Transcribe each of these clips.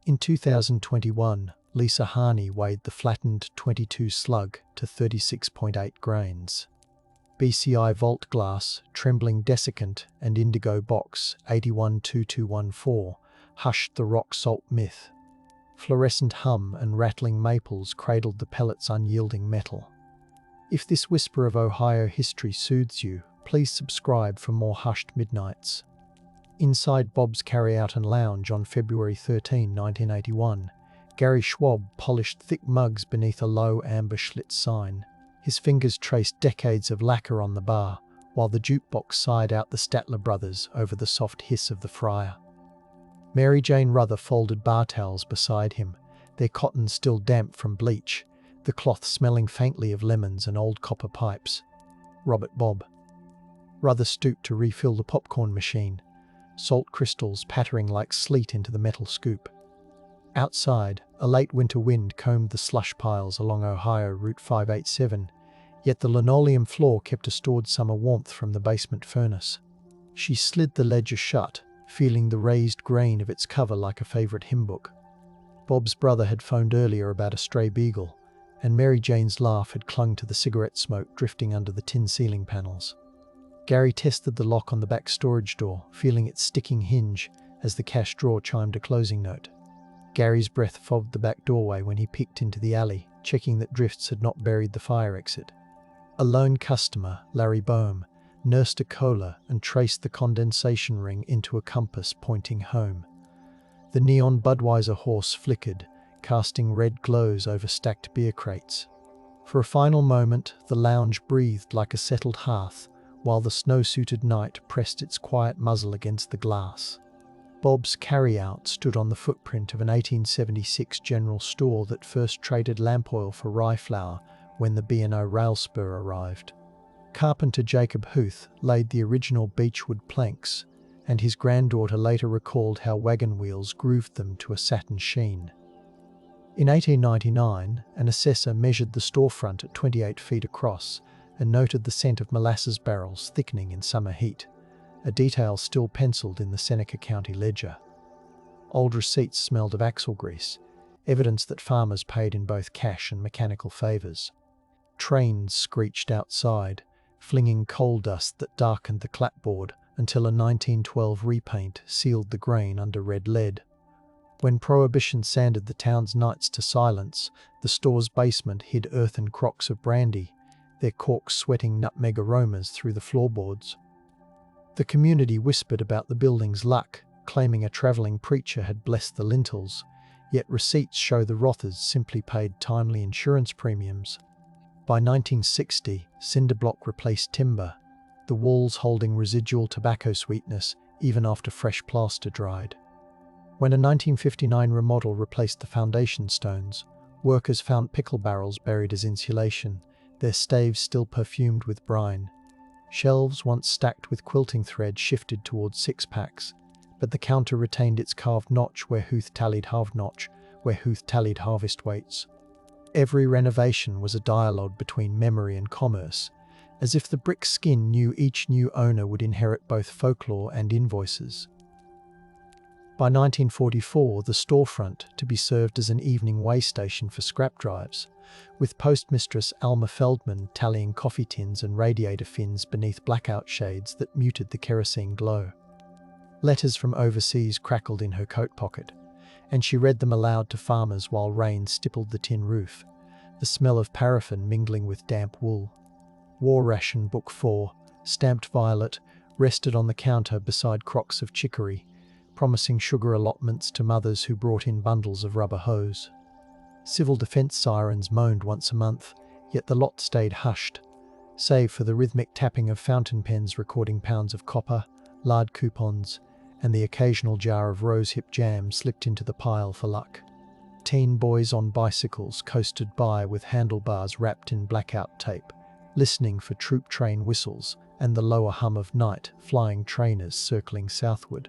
In 2021, Lisa Harney weighed the flattened 22 slug to 36.8 grains. BCI Vault Glass, Trembling Desiccant, and Indigo Box 812214 hushed the rock salt myth. Fluorescent hum and rattling maples cradled the pellet's unyielding metal. If this whisper of Ohio history soothes you, please subscribe for more hushed midnights. Inside Bob's Carryout and Lounge on February 13, 1981, Gary Schwab polished thick mugs beneath a low amber Schlitz sign. His fingers traced decades of lacquer on the bar, while the jukebox sighed out the Statler Brothers over the soft hiss of the fryer. Mary Jane Ruther folded bar towels beside him, their cotton still damp from bleach, the cloth smelling faintly of lemons and old copper pipes. Robert Bob. Ruther stooped to refill the popcorn machine, salt crystals pattering like sleet into the metal scoop. Outside, a late winter wind combed the slush piles along Ohio Route 587, yet the linoleum floor kept a stored summer warmth from the basement furnace. She slid the ledger shut, feeling the raised grain of its cover like a favorite hymn book. Bob's brother had phoned earlier about a stray beagle, and Mary Jane's laugh had clung to the cigarette smoke drifting under the tin ceiling panels. Gary tested the lock on the back storage door, feeling its sticking hinge as the cash drawer chimed a closing note. Gary's breath fogged the back doorway when he peeked into the alley, checking that drifts had not buried the fire exit. A lone customer, Larry Boehm, nursed a cola and traced the condensation ring into a compass pointing home. The neon Budweiser horse flickered, casting red glows over stacked beer crates. For a final moment, the lounge breathed like a settled hearth, while the snow-suited night pressed its quiet muzzle against the glass. Bob's Carryout stood on the footprint of an 1876 general store that first traded lamp oil for rye flour when the B&O rail spur arrived. Carpenter Jacob Huth laid the original beechwood planks, and his granddaughter later recalled how wagon wheels grooved them to a satin sheen. In 1899, an assessor measured the storefront at 28 feet across and noted the scent of molasses barrels thickening in summer heat, a detail still penciled in the Seneca County ledger. Old receipts smelled of axle grease, evidence that farmers paid in both cash and mechanical favors. Trains screeched outside, flinging coal dust that darkened the clapboard until a 1912 repaint sealed the grain under red lead. When Prohibition sanded the town's nights to silence, the store's basement hid earthen crocks of brandy, their corks sweating nutmeg aromas through the floorboards. The community whispered about the building's luck, claiming a travelling preacher had blessed the lintels, yet receipts show the Rothers simply paid timely insurance premiums. By 1960, cinder block replaced timber, the walls holding residual tobacco sweetness even after fresh plaster dried. When a 1959 remodel replaced the foundation stones, workers found pickle barrels buried as insulation, their staves still perfumed with brine. Shelves once stacked with quilting thread shifted towards six-packs, but the counter retained its carved notch where Huth tallied harvest weights. Every renovation was a dialogue between memory and commerce, as if the brick skin knew each new owner would inherit both folklore and invoices. By 1944, the storefront to be served as an evening way station for scrap drives, with postmistress Alma Feldman tallying coffee tins and radiator fins beneath blackout shades that muted the kerosene glow. Letters from overseas crackled in her coat pocket, and she read them aloud to farmers while rain stippled the tin roof, the smell of paraffin mingling with damp wool. War Ration Book 4, stamped violet, rested on the counter beside crocks of chicory, promising sugar allotments to mothers who brought in bundles of rubber hose. Civil defense sirens moaned once a month, yet the lot stayed hushed, save for the rhythmic tapping of fountain pens recording pounds of copper, lard coupons, and the occasional jar of rosehip jam slipped into the pile for luck. Teen boys on bicycles coasted by with handlebars wrapped in blackout tape, listening for troop train whistles and the lower hum of night flying trainers circling southward.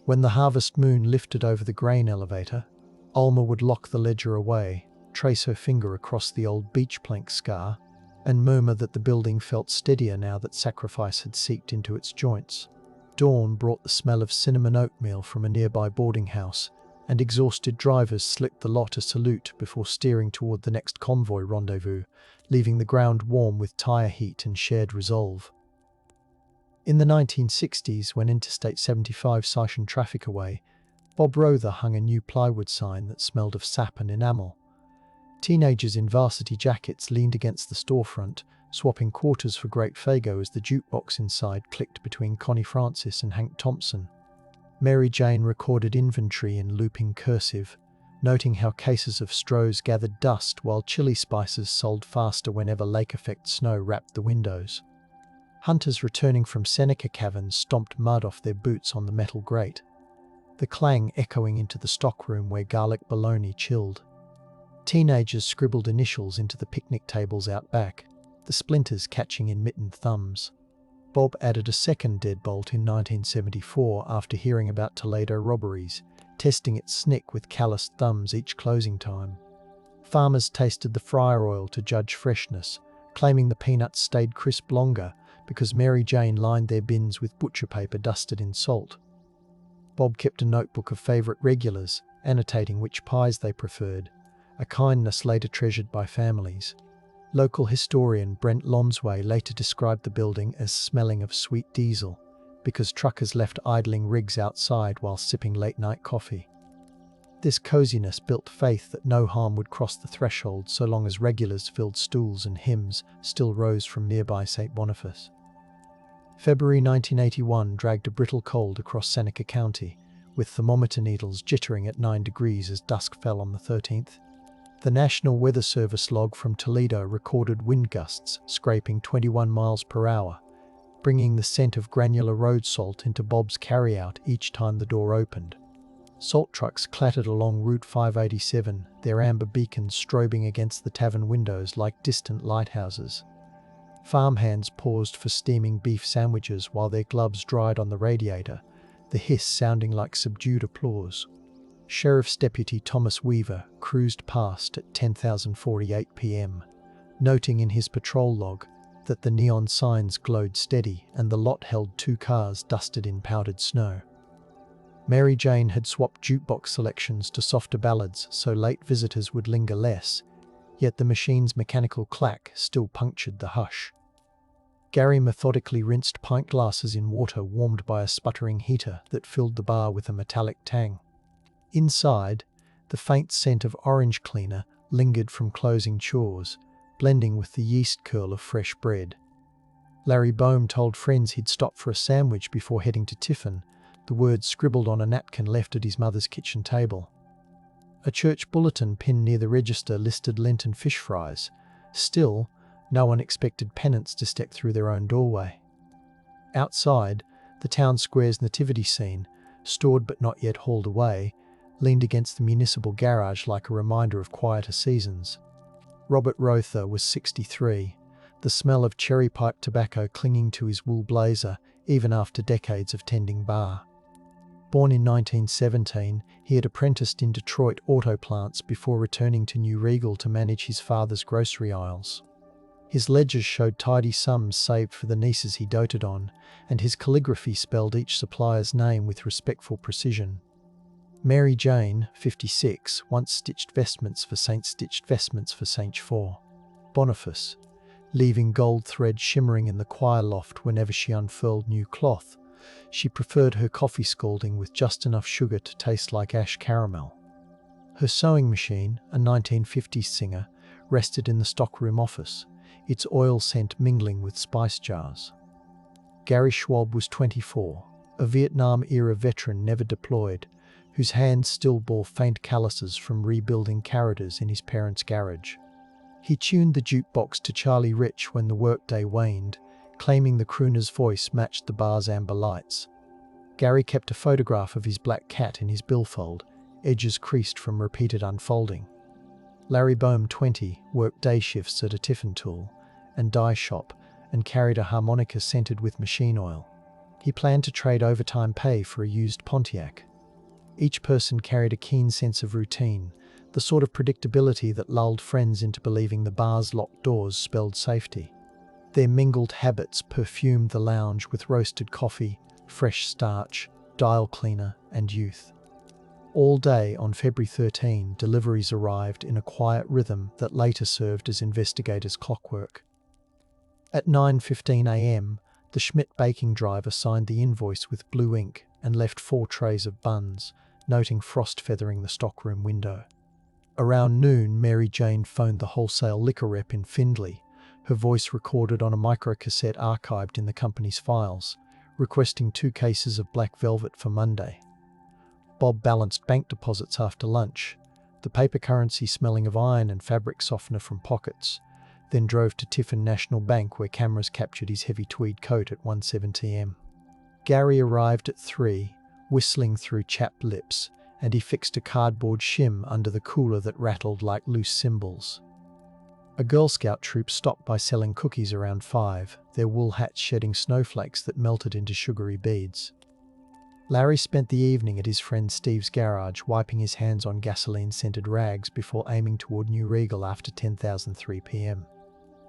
When the harvest moon lifted over the grain elevator, Alma would lock the ledger away, trace her finger across the old beach plank scar, and murmur that the building felt steadier now that sacrifice had seeped into its joints. Dawn brought the smell of cinnamon oatmeal from a nearby boarding house, and exhausted drivers slicked the lot a salute before steering toward the next convoy rendezvous, leaving the ground warm with tire heat and shared resolve. In the 1960s, when Interstate 75 siphoned traffic away, Bob Rother hung a new plywood sign that smelled of sap and enamel. Teenagers in varsity jackets leaned against the storefront, swapping quarters for Great Fago as the jukebox inside clicked between Connie Francis and Hank Thompson. Mary Jane recorded inventory in looping cursive, noting how cases of Stroh's gathered dust while chili spices sold faster whenever lake-effect snow wrapped the windows. Hunters returning from Seneca caverns stomped mud off their boots on the metal grate, the clang echoing into the stockroom where garlic bologna chilled. Teenagers scribbled initials into the picnic tables out back, the splinters catching in mittened thumbs. Bob added a second deadbolt in 1974 after hearing about Toledo robberies, testing its snick with calloused thumbs each closing time. Farmers tasted the fryer oil to judge freshness, claiming the peanuts stayed crisp longer because Mary Jane lined their bins with butcher paper dusted in salt. Bob kept a notebook of favourite regulars, annotating which pies they preferred, a kindness later treasured by families. Local historian Brent Lonsway later described the building as smelling of sweet diesel, because truckers left idling rigs outside while sipping late-night coffee. This coziness built faith that no harm would cross the threshold so long as regulars filled stools and hymns still rose from nearby St. Boniface. February 1981 dragged a brittle cold across Seneca County, with thermometer needles jittering at 9 degrees as dusk fell on the 13th. The National Weather Service log from Toledo recorded wind gusts scraping 21 miles per hour, bringing the scent of granular road salt into Bob's carryout each time the door opened. Salt trucks clattered along Route 587, their amber beacons strobing against the tavern windows like distant lighthouses. Farmhands paused for steaming beef sandwiches while their gloves dried on the radiator, the hiss sounding like subdued applause. Sheriff's Deputy Thomas Weaver cruised past at 10:48 p.m., noting in his patrol log that the neon signs glowed steady and the lot held 2 cars dusted in powdered snow. Mary Jane had swapped jukebox selections to softer ballads so late visitors would linger less, yet the machine's mechanical clack still punctured the hush. Gary methodically rinsed pint glasses in water warmed by a sputtering heater that filled the bar with a metallic tang. Inside, the faint scent of orange cleaner lingered from closing chores, blending with the yeast curl of fresh bread. Larry Boehm told friends he'd stop for a sandwich before heading to tiffin, the words scribbled on a napkin left at his mother's kitchen table. A church bulletin pinned near the register listed Lenten fish fries. Still, no one expected penance to step through their own doorway. Outside, the town square's nativity scene, stored but not yet hauled away, leaned against the municipal garage like a reminder of quieter seasons. Robert Rother was 63, the smell of cherry pipe tobacco clinging to his wool blazer even after decades of tending bar. Born in 1917, he had apprenticed in Detroit auto plants before returning to New Regal to manage his father's grocery aisles. His ledgers showed tidy sums saved for the nieces he doted on, and his calligraphy spelled each supplier's name with respectful precision. Mary Jane, 56, once stitched vestments for Saint 4. Boniface, leaving gold thread shimmering in the choir loft whenever she unfurled new cloth. She preferred her coffee scalding with just enough sugar to taste like ash caramel. Her sewing machine, a 1950s Singer, rested in the stockroom office, its oil scent mingling with spice jars. Gary Schwab was 24, a Vietnam-era veteran never deployed, whose hands still bore faint calluses from rebuilding carriages in his parents' garage. He tuned the jukebox to Charlie Rich when the workday waned, claiming the crooner's voice matched the bar's amber lights. Gary kept a photograph of his black cat in his billfold, edges creased from repeated unfolding. Larry Boehm, 20, worked day shifts at a tiffin tool and dye shop and carried a harmonica scented with machine oil. He planned to trade overtime pay for a used Pontiac. Each person carried a keen sense of routine, the sort of predictability that lulled friends into believing the bar's locked doors spelled safety. Their mingled habits perfumed the lounge with roasted coffee, fresh starch, dial cleaner, and youth. All day on February 13, deliveries arrived in a quiet rhythm that later served as investigators' clockwork. At 9:15 a.m, the Schmidt baking driver signed the invoice with blue ink and left 4 trays of buns, noting frost feathering the stockroom window. Around noon, Mary Jane phoned the wholesale liquor rep in Findlay, her voice recorded on a microcassette archived in the company's files, requesting 2 cases of black velvet for Monday. Bob balanced bank deposits after lunch, the paper currency smelling of iron and fabric softener from pockets, then drove to Tiffin National Bank where cameras captured his heavy tweed coat at 1:70 am. Gary arrived at 3, whistling through chapped lips, and he fixed a cardboard shim under the cooler that rattled like loose cymbals. A Girl Scout troop stopped by selling cookies around 5, their wool hats shedding snowflakes that melted into sugary beads. Larry spent the evening at his friend Steve's garage, wiping his hands on gasoline-scented rags before aiming toward New Regal after 10:03 p.m.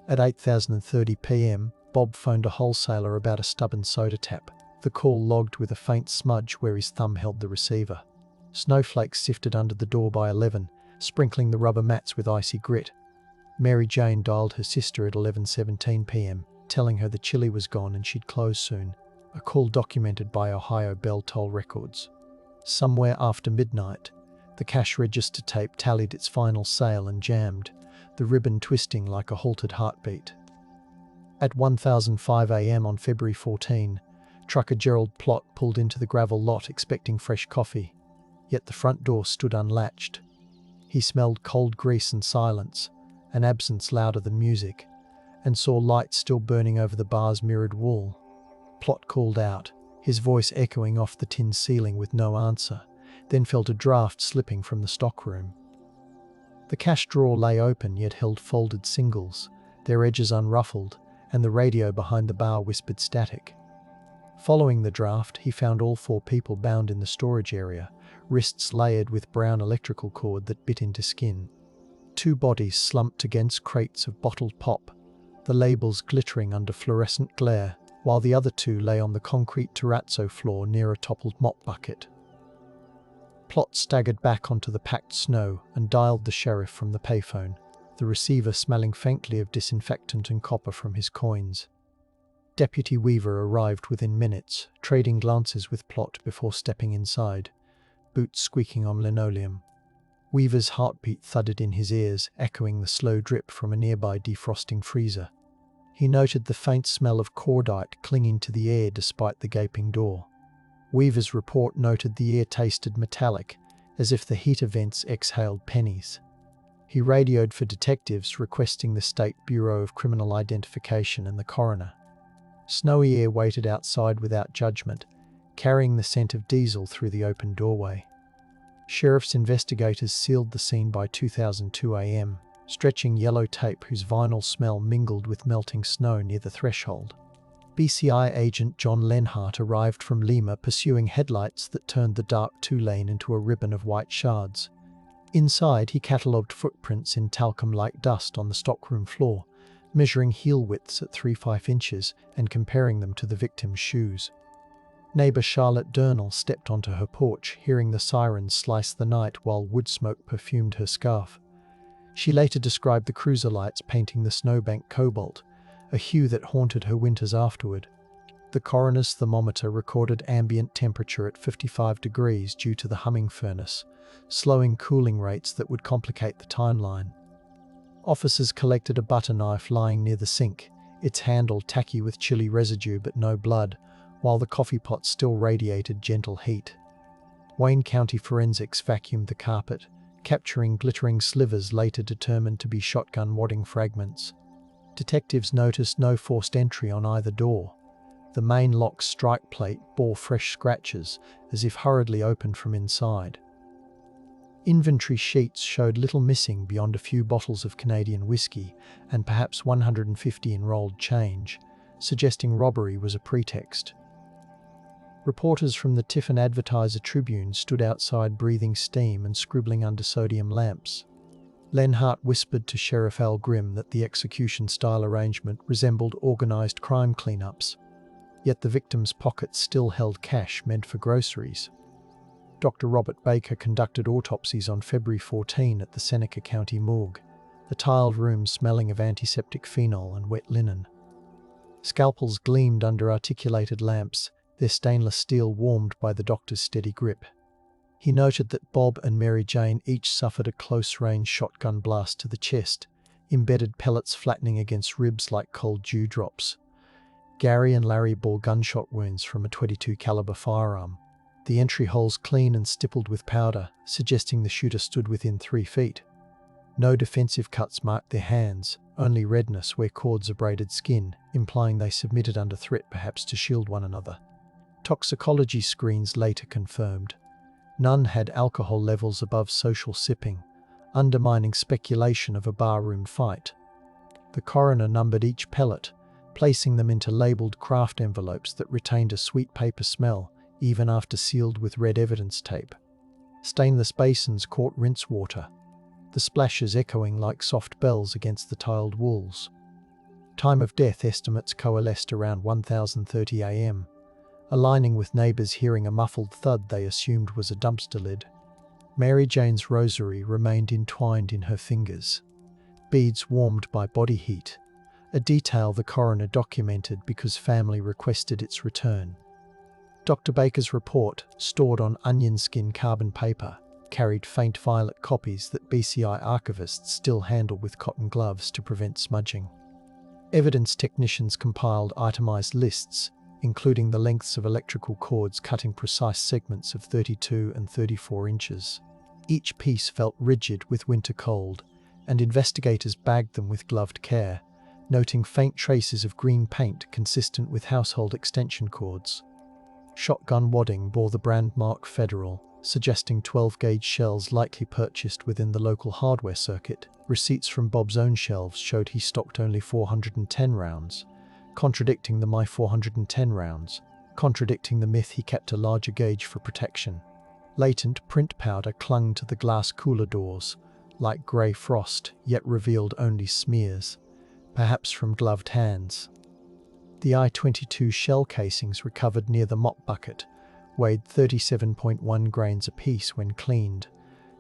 At 8:30 p.m, Bob phoned a wholesaler about a stubborn soda tap, the call logged with a faint smudge where his thumb held the receiver. Snowflakes sifted under the door by 11, sprinkling the rubber mats with icy grit. Mary Jane dialed her sister at 11:17 p.m, telling her the chili was gone and she'd close soon, a call documented by Ohio Bell toll records. Somewhere after midnight, the cash register tape tallied its final sale and jammed, the ribbon twisting like a halted heartbeat. At 1:05 a.m. on February 14, trucker Gerald Plott pulled into the gravel lot expecting fresh coffee, yet the front door stood unlatched. He smelled cold grease and silence, an absence louder than music, and saw lights still burning over the bar's mirrored wall. Plott called out, his voice echoing off the tin ceiling with no answer, then felt a draft slipping from the stockroom. The cash drawer lay open yet held folded singles, their edges unruffled, and the radio behind the bar whispered static. Following the draft, he found all 4 people bound in the storage area, wrists layered with brown electrical cord that bit into skin. 2 bodies slumped against crates of bottled pop, the labels glittering under fluorescent glare, while the other 2 lay on the concrete terrazzo floor near a toppled mop bucket. Plott staggered back onto the packed snow and dialed the sheriff from the payphone, the receiver smelling faintly of disinfectant and copper from his coins. Deputy Weaver arrived within minutes, trading glances with Plott before stepping inside, boots squeaking on linoleum. Weaver's heartbeat thudded in his ears, echoing the slow drip from a nearby defrosting freezer. He noted the faint smell of cordite clinging to the air despite the gaping door. Weaver's report noted the air tasted metallic, as if the heater vents exhaled pennies. He radioed for detectives, requesting the State Bureau of Criminal Identification and the coroner. Snowy air waited outside without judgment, carrying the scent of diesel through the open doorway. Sheriff's investigators sealed the scene by 2002 a.m., stretching yellow tape whose vinyl smell mingled with melting snow near the threshold. BCI agent John Lenhart arrived from Lima pursuing headlights that turned the dark 2-lane into a ribbon of white shards. Inside, he catalogued footprints in talcum-like dust on the stockroom floor, measuring heel widths at 3.5 inches and comparing them to the victim's shoes. Neighbour Charlotte Durnell stepped onto her porch, hearing the sirens slice the night while wood smoke perfumed her scarf. She later described the cruiser lights painting the snowbank cobalt, a hue that haunted her winters afterward. The coroner's thermometer recorded ambient temperature at 55 degrees due to the humming furnace, slowing cooling rates that would complicate the timeline. Officers collected a butter knife lying near the sink, its handle tacky with chili residue but no blood, while the coffee pot still radiated gentle heat. Wayne County Forensics vacuumed the carpet, capturing glittering slivers later determined to be shotgun wadding fragments. Detectives noticed no forced entry on either door. The main lock's strike plate bore fresh scratches, as if hurriedly opened from inside. Inventory sheets showed little missing beyond a few bottles of Canadian whiskey and perhaps 150 in rolled change, suggesting robbery was a pretext. Reporters from the Tiffin Advertiser-Tribune stood outside breathing steam and scribbling under sodium lamps. Lenhart whispered to Sheriff Al Grimm that the execution-style arrangement resembled organised crime cleanups, yet the victim's pockets still held cash meant for groceries. Dr. Robert Baker conducted autopsies on February 14 at the Seneca County morgue, the tiled room smelling of antiseptic phenol and wet linen. Scalpels gleamed under articulated lamps, their stainless steel warmed by the doctor's steady grip. He noted that Bob and Mary Jane each suffered a close-range shotgun blast to the chest, embedded pellets flattening against ribs like cold dewdrops. Gary and Larry bore gunshot wounds from a .22 caliber firearm, the entry holes clean and stippled with powder, suggesting the shooter stood within 3 feet. No defensive cuts marked their hands, only redness where cords abraded skin, implying they submitted under threat perhaps to shield one another. Toxicology screens later confirmed. None had alcohol levels above social sipping, undermining speculation of a barroom fight. The coroner numbered each pellet, placing them into labelled craft envelopes that retained a sweet paper smell, even after sealed with red evidence tape. Stainless basins caught rinse water, the splashes echoing like soft bells against the tiled walls. Time of death estimates coalesced around 1030 am, aligning with neighbours hearing a muffled thud they assumed was a dumpster lid. Mary Jane's rosary remained entwined in her fingers, beads warmed by body heat, a detail the coroner documented because family requested its return. Dr. Baker's report, stored on onion skin carbon paper, carried faint violet copies that BCI archivists still handle with cotton gloves to prevent smudging. Evidence technicians compiled itemised lists, including the lengths of electrical cords cutting precise segments of 32 and 34 inches. Each piece felt rigid with winter cold, and investigators bagged them with gloved care, noting faint traces of green paint consistent with household extension cords. Shotgun wadding bore the brand mark Federal, suggesting 12-gauge shells likely purchased within the local hardware circuit. Receipts from Bob's own shelves showed he stocked only 410 rounds, contradicting the my 410 rounds, contradicting the myth he kept a larger gauge for protection. Latent print powder clung to the glass cooler doors, like grey frost, yet revealed only smears, perhaps from gloved hands. The I-22 shell casings recovered near the mop bucket weighed 37.1 grains apiece when cleaned,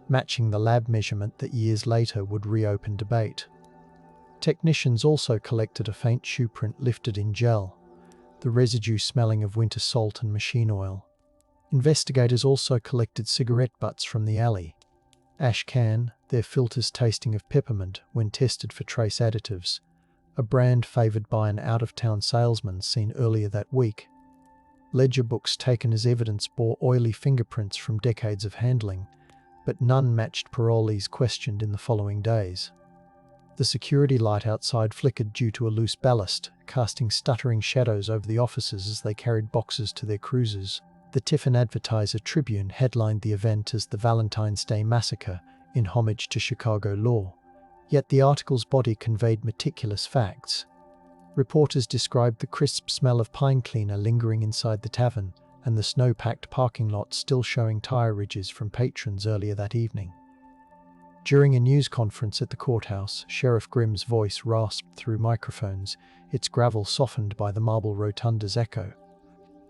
matching the lab measurement that years later would reopen debate. Technicians also collected a faint shoe print lifted in gel, the residue smelling of winter salt and machine oil. Investigators also collected cigarette butts from the alley. Ash can, their filters tasting of peppermint when tested for trace additives, a brand favoured by an out-of-town salesman seen earlier that week. Ledger books taken as evidence bore oily fingerprints from decades of handling, but none matched parolees questioned in the following days. The security light outside flickered due to a loose ballast, casting stuttering shadows over the officers as they carried boxes to their cruisers. The Tiffin Advertiser-Tribune headlined the event as the Valentine's Day Massacre, in homage to Chicago law. Yet the article's body conveyed meticulous facts. Reporters described the crisp smell of pine cleaner lingering inside the tavern, and the snow-packed parking lot still showing tire ridges from patrons earlier that evening. During a news conference at the courthouse, Sheriff Grimm's voice rasped through microphones, its gravel softened by the marble rotunda's echo.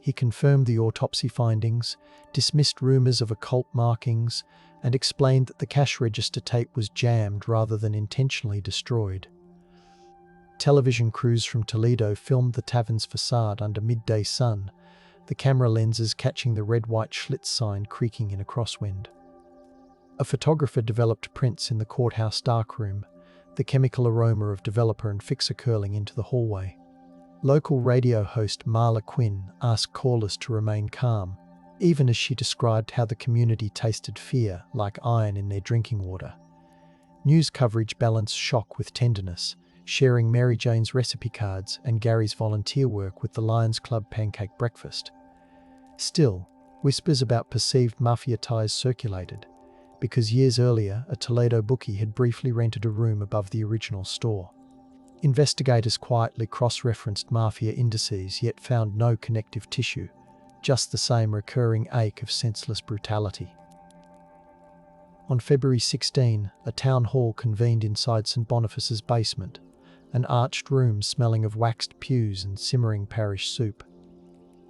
He confirmed the autopsy findings, dismissed rumours of occult markings, and explained that the cash register tape was jammed rather than intentionally destroyed. Television crews from Toledo filmed the tavern's facade under midday sun, the camera lenses catching the red-white Schlitz sign creaking in a crosswind. A photographer developed prints in the courthouse darkroom, the chemical aroma of developer and fixer curling into the hallway. Local radio host Marla Quinn asked callers to remain calm, even as she described how the community tasted fear like iron in their drinking water. News coverage balanced shock with tenderness, sharing Mary Jane's recipe cards and Gary's volunteer work with the Lions Club pancake breakfast. Still, whispers about perceived mafia ties circulated, because years earlier a Toledo bookie had briefly rented a room above the original store. Investigators quietly cross-referenced mafia indices yet found no connective tissue, just the same recurring ache of senseless brutality. On February 16, a town hall convened inside St. Boniface's basement, an arched room smelling of waxed pews and simmering parish soup.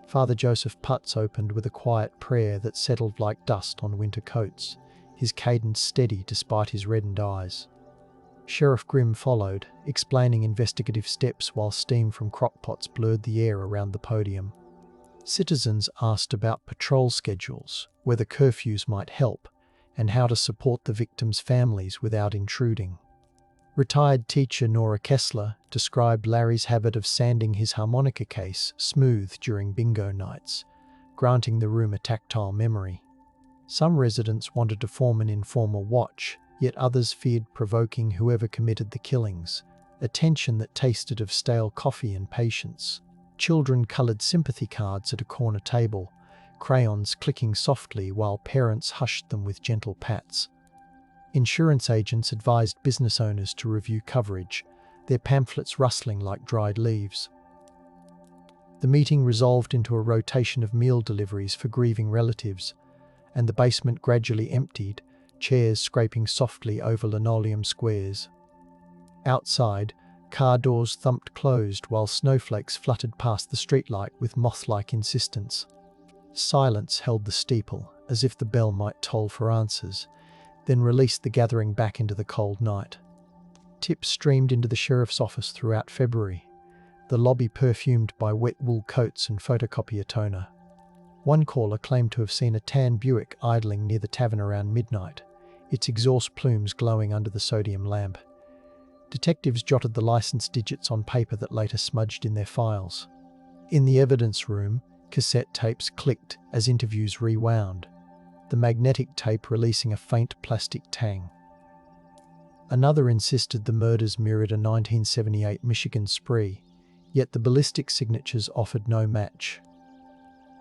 Father Joseph Putz opened with a quiet prayer that settled like dust on winter coats, his cadence steady despite his reddened eyes. Sheriff Grimm followed, explaining investigative steps while steam from crockpots blurred the air around the podium. Citizens asked about patrol schedules, whether curfews might help, and how to support the victims' families without intruding. Retired teacher Nora Kessler described Larry's habit of sanding his harmonica case smooth during bingo nights, granting the room a tactile memory. Some residents wanted to form an informal watch, yet others feared provoking whoever committed the killings, a tension that tasted of stale coffee and patience. Children coloured sympathy cards at a corner table, crayons clicking softly while parents hushed them with gentle pats. Insurance agents advised business owners to review coverage, their pamphlets rustling like dried leaves. The meeting resolved into a rotation of meal deliveries for grieving relatives, and the basement gradually emptied, chairs scraping softly over linoleum squares. Outside, car doors thumped closed while snowflakes fluttered past the streetlight with moth-like insistence. Silence held the steeple, as if the bell might toll for answers, then released the gathering back into the cold night. Tips streamed into the sheriff's office throughout February, the lobby perfumed by wet wool coats and photocopier toner. One caller claimed to have seen a tan Buick idling near the tavern around midnight, its exhaust plumes glowing under the sodium lamp. Detectives jotted the license digits on paper that later smudged in their files. In the evidence room, cassette tapes clicked as interviews rewound, the magnetic tape releasing a faint plastic tang. Another insisted the murders mirrored a 1978 Michigan spree, yet the ballistic signatures offered no match.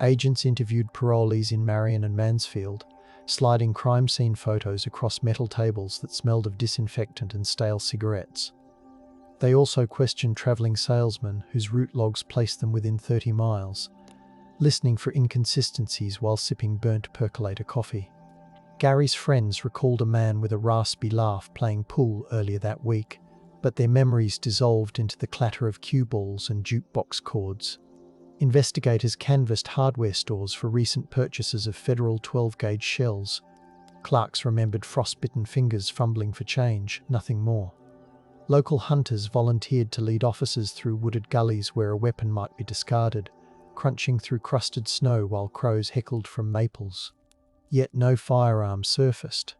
Agents interviewed parolees in Marion and Mansfield, sliding crime scene photos across metal tables that smelled of disinfectant and stale cigarettes. They also questioned travelling salesmen whose route logs placed them within 30 miles, listening for inconsistencies while sipping burnt percolator coffee. Gary's friends recalled a man with a raspy laugh playing pool earlier that week, but their memories dissolved into the clatter of cue balls and jukebox chords. Investigators canvassed hardware stores for recent purchases of federal 12-gauge shells. Clerks remembered frostbitten fingers fumbling for change, nothing more. Local hunters volunteered to lead officers through wooded gullies where a weapon might be discarded, crunching through crusted snow while crows heckled from maples. Yet no firearm surfaced,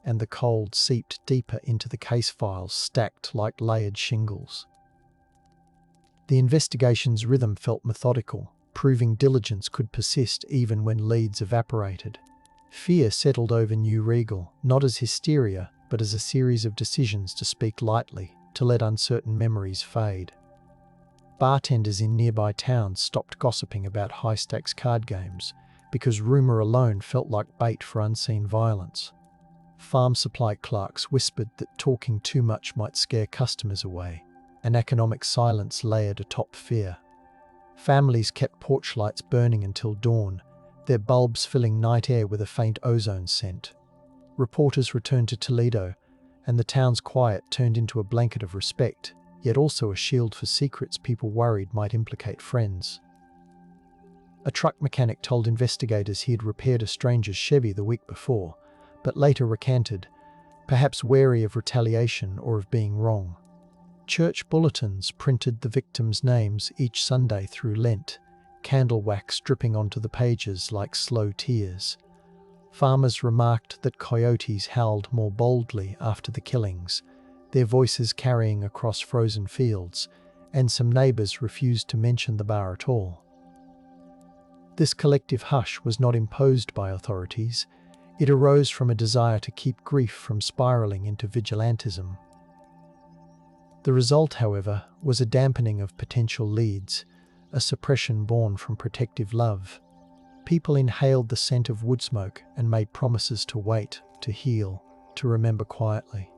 and the cold seeped deeper into the case files stacked like layered shingles. The investigation's rhythm felt methodical, proving diligence could persist even when leads evaporated. Fear settled over New Regal, not as hysteria, but as a series of decisions to speak lightly, to let uncertain memories fade. Bartenders in nearby towns stopped gossiping about high-stakes card games, because rumour alone felt like bait for unseen violence. Farm supply clerks whispered that talking too much might scare customers away, and economic silence layered atop fear. Families kept porch lights burning until dawn, their bulbs filling night air with a faint ozone scent. Reporters returned to Toledo, and the town's quiet turned into a blanket of respect, yet also a shield for secrets people worried might implicate friends. A truck mechanic told investigators he had repaired a stranger's Chevy the week before, but later recanted, perhaps wary of retaliation or of being wrong. Church bulletins printed the victims' names each Sunday through Lent, candle wax dripping onto the pages like slow tears. Farmers remarked that coyotes howled more boldly after the killings, their voices carrying across frozen fields, and some neighbours refused to mention the bar at all. This collective hush was not imposed by authorities. It arose from a desire to keep grief from spiralling into vigilantism. The result, however, was a dampening of potential leads, a suppression born from protective love. People inhaled the scent of wood smoke and made promises to wait, to heal, to remember quietly.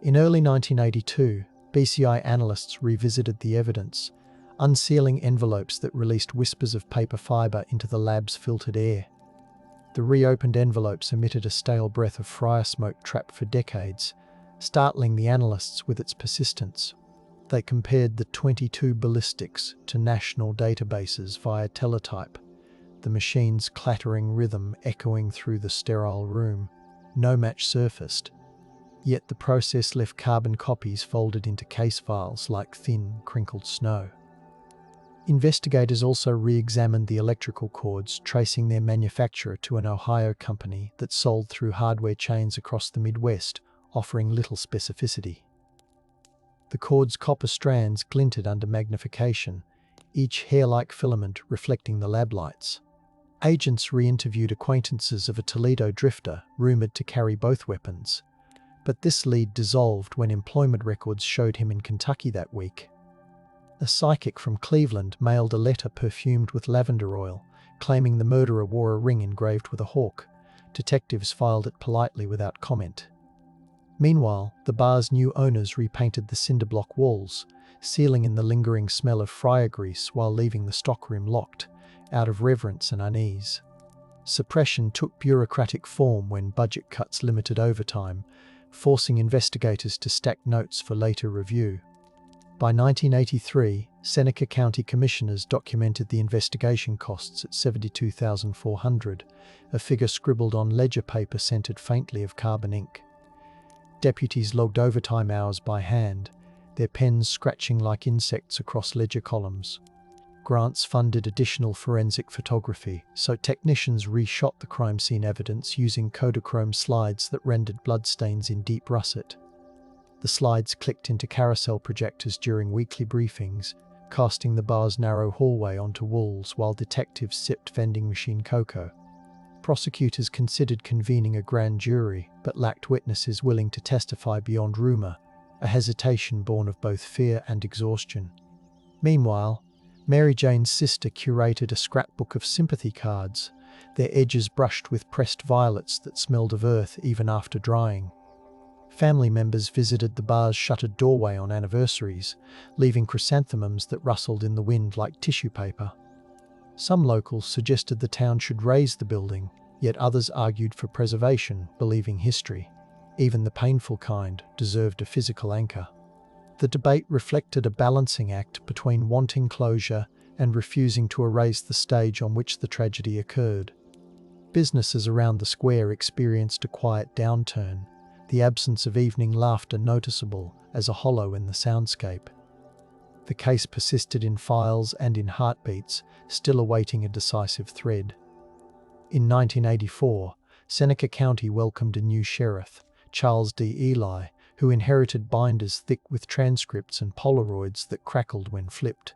In early 1982, BCI analysts revisited the evidence, unsealing envelopes that released whispers of paper fibre into the lab's filtered air. The reopened envelopes emitted a stale breath of fryer smoke trapped for decades, startling the analysts with its persistence. They compared the 22 ballistics to national databases via teletype, the machine's clattering rhythm echoing through the sterile room. No match surfaced, yet the process left carbon copies folded into case files like thin, crinkled snow. Investigators also re-examined the electrical cords, tracing their manufacturer to an Ohio company that sold through hardware chains across the Midwest, offering little specificity. The cord's copper strands glinted under magnification, each hair-like filament reflecting the lab lights. Agents re-interviewed acquaintances of a Toledo drifter rumored to carry both weapons, but this lead dissolved when employment records showed him in Kentucky that week. A psychic from Cleveland mailed a letter perfumed with lavender oil, claiming the murderer wore a ring engraved with a hawk. Detectives filed it politely without comment. Meanwhile, the bar's new owners repainted the cinder-block walls, sealing in the lingering smell of fryer grease while leaving the stockroom locked, out of reverence and unease. Suppression took bureaucratic form when budget cuts limited overtime, forcing investigators to stack notes for later review. By 1983, Seneca County commissioners documented the investigation costs at $72,400, a figure scribbled on ledger paper scented faintly of carbon ink. Deputies logged overtime hours by hand, their pens scratching like insects across ledger columns. Grants funded additional forensic photography, so technicians reshot the crime scene evidence using Kodachrome slides that rendered bloodstains in deep russet. The slides clicked into carousel projectors during weekly briefings, casting the bar's narrow hallway onto walls while detectives sipped vending machine cocoa. Prosecutors considered convening a grand jury, but lacked witnesses willing to testify beyond rumor, a hesitation born of both fear and exhaustion. Meanwhile, Mary Jane's sister curated a scrapbook of sympathy cards, their edges brushed with pressed violets that smelled of earth even after drying. Family members visited the bar's shuttered doorway on anniversaries, leaving chrysanthemums that rustled in the wind like tissue paper. Some locals suggested the town should raze the building, yet others argued for preservation, believing history, even the painful kind, deserved a physical anchor. The debate reflected a balancing act between wanting closure and refusing to erase the stage on which the tragedy occurred. Businesses around the square experienced a quiet downturn, the absence of evening laughter noticeable as a hollow in the soundscape. The case persisted in files and in heartbeats, still awaiting a decisive thread. In 1984, Seneca County welcomed a new sheriff, Charles D. Ely, who inherited binders thick with transcripts and Polaroids that crackled when flipped.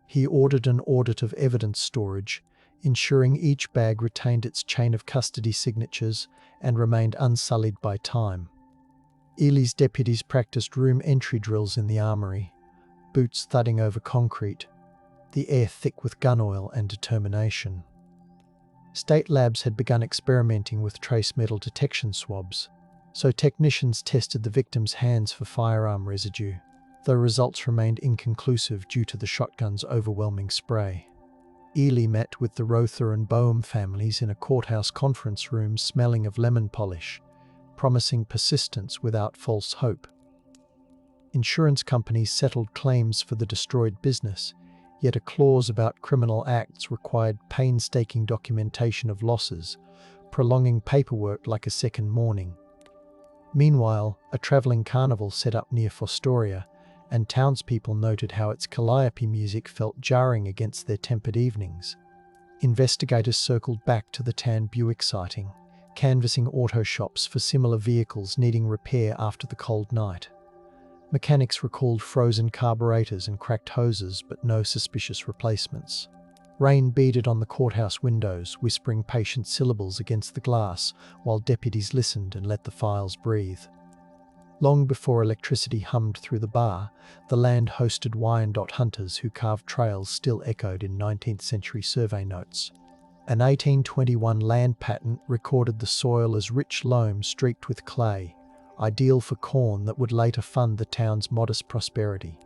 He ordered an audit of evidence storage, ensuring each bag retained its chain of custody signatures and remained unsullied by time. Ely's deputies practiced room entry drills in the armory, boots thudding over concrete, the air thick with gun oil and determination. State labs had begun experimenting with trace metal detection swabs, so technicians tested the victim's hands for firearm residue, though results remained inconclusive due to the shotgun's overwhelming spray. Ely met with the Rother and Boehm families in a courthouse conference room smelling of lemon polish, promising persistence without false hope. Insurance companies settled claims for the destroyed business, yet a clause about criminal acts required painstaking documentation of losses, prolonging paperwork like a second morning. Meanwhile, a travelling carnival set up near Fostoria, and townspeople noted how its calliope music felt jarring against their tempered evenings. Investigators circled back to the tan Buick sighting, canvassing auto shops for similar vehicles needing repair after the cold night. Mechanics recalled frozen carburetors and cracked hoses, but no suspicious replacements. Rain beaded on the courthouse windows, whispering patient syllables against the glass, while deputies listened and let the files breathe. Long before electricity hummed through the bar, the land hosted Wyandotte hunters who carved trails still echoed in 19th century survey notes. An 1821 land patent recorded the soil as rich loam streaked with clay, ideal for corn that would later fund the town's modest prosperity.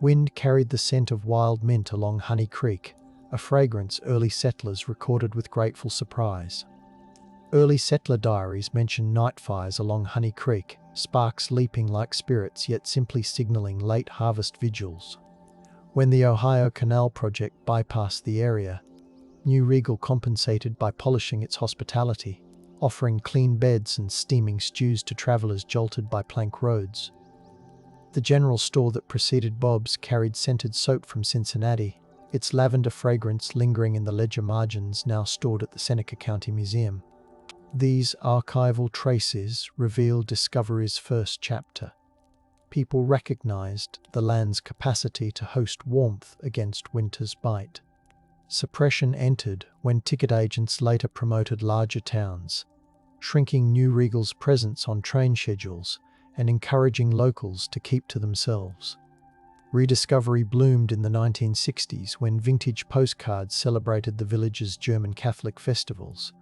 Wind carried the scent of wild mint along Honey Creek, a fragrance early settlers recorded with grateful surprise. Early settler diaries mention night fires along Honey Creek, sparks leaping like spirits yet simply signaling late harvest vigils. When the Ohio Canal project bypassed the area, New Regal compensated by polishing its hospitality, offering clean beds and steaming stews to travelers jolted by plank roads. The general store that preceded Bob's carried scented soap from Cincinnati, its lavender fragrance lingering in the ledger margins now stored at the Seneca County Museum. These archival traces reveal Discovery's first chapter. People recognized the land's capacity to host warmth against winter's bite. Suppression entered when ticket agents later promoted larger towns, shrinking New Regal's presence on train schedules and encouraging locals to keep to themselves. Rediscovery bloomed in the 1960s when vintage postcards celebrated the village's German Catholic festivals,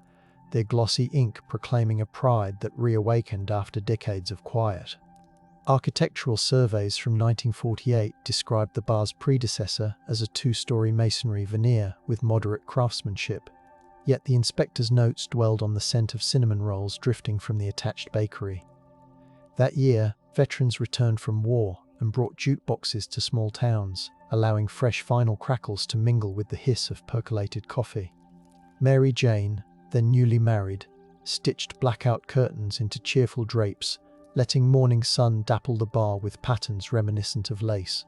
their glossy ink proclaiming a pride that reawakened after decades of quiet. Architectural surveys from 1948 described the bar's predecessor as a two-story masonry veneer with moderate craftsmanship, yet the inspector's notes dwelled on the scent of cinnamon rolls drifting from the attached bakery. That year, veterans returned from war and brought jute boxes to small towns, allowing fresh vinyl crackles to mingle with the hiss of percolated coffee. Mary Jane, then newly married, stitched blackout curtains into cheerful drapes, letting morning sun dapple the bar with patterns reminiscent of lace.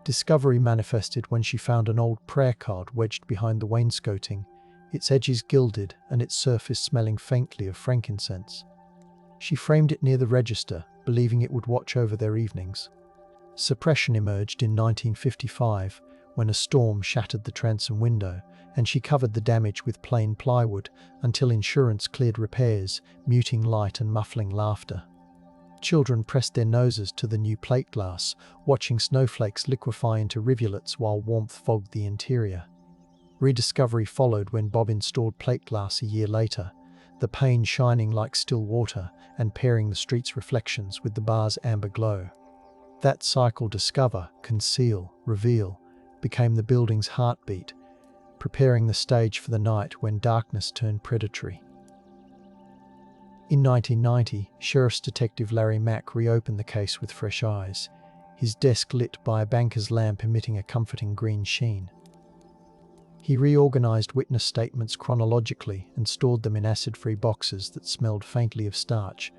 Discovery manifested when she found an old prayer card wedged behind the wainscoting, its edges gilded and its surface smelling faintly of frankincense. She framed it near the register, believing it would watch over their evenings. Suppression emerged in 1955 when a storm shattered the transom window, and she covered the damage with plain plywood until insurance cleared repairs, muting light and muffling laughter. Children pressed their noses to the new plate glass, watching snowflakes liquefy into rivulets while warmth fogged the interior. Rediscovery followed when Bob installed plate glass a year later, the pane shining like still water and pairing the street's reflections with the bar's amber glow. That cycle, discover, conceal, reveal, became the building's heartbeat, preparing the stage for the night when darkness turned predatory. In 1990, Sheriff's Detective Larry Mack reopened the case with fresh eyes, his desk lit by a banker's lamp emitting a comforting green sheen. He reorganized witness statements chronologically and stored them in acid-free boxes that smelled faintly of starch,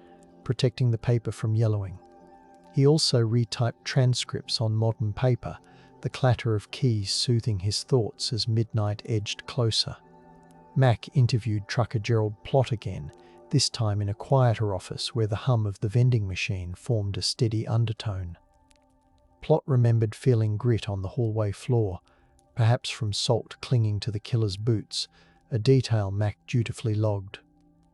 protecting the paper from yellowing. He also retyped transcripts on modern paper, the clatter of keys soothing his thoughts as midnight edged closer. Mack interviewed trucker Gerald Plott again, this time in a quieter office where the hum of the vending machine formed a steady undertone. Plott remembered feeling grit on the hallway floor, perhaps from salt clinging to the killer's boots, a detail Mack dutifully logged.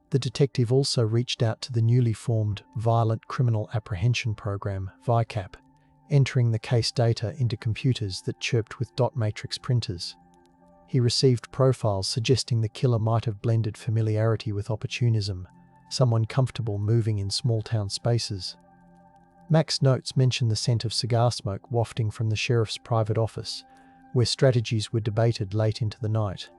The detective also reached out to the newly formed Violent Criminal Apprehension Program, VICAP, entering the case data into computers that chirped with dot matrix printers. He received profiles suggesting the killer might have blended familiarity with opportunism, someone comfortable moving in small-town spaces. Mack's notes mention the scent of cigar smoke wafting from the sheriff's private office, where strategies were debated late into the night.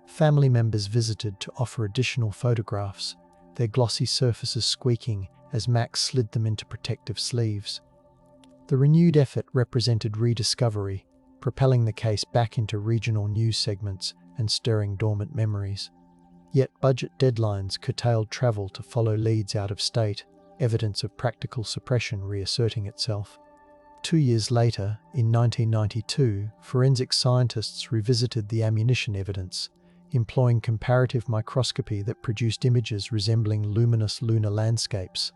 Family members visited to offer additional photographs, their glossy surfaces squeaking as Mack slid them into protective sleeves. The renewed effort represented rediscovery, propelling the case back into regional news segments and stirring dormant memories. Yet budget deadlines curtailed travel to follow leads out of state, evidence of practical suppression reasserting itself. 2 years later, in 1992, forensic scientists revisited the ammunition evidence, employing comparative microscopy that produced images resembling luminous lunar landscapes.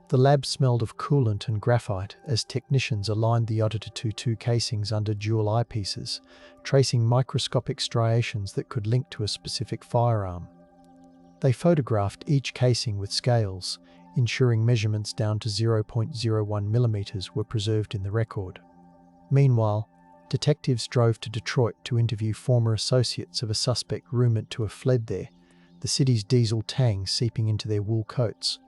The lab smelled of coolant and graphite as technicians aligned the Autopsies casings under dual eyepieces, tracing microscopic striations that could link to a specific firearm. They photographed each casing with scales, ensuring measurements down to 0.01 millimeters were preserved in the record. Meanwhile, detectives drove to Detroit to interview former associates of a suspect rumored to have fled there, the city's diesel tang seeping into their wool coats.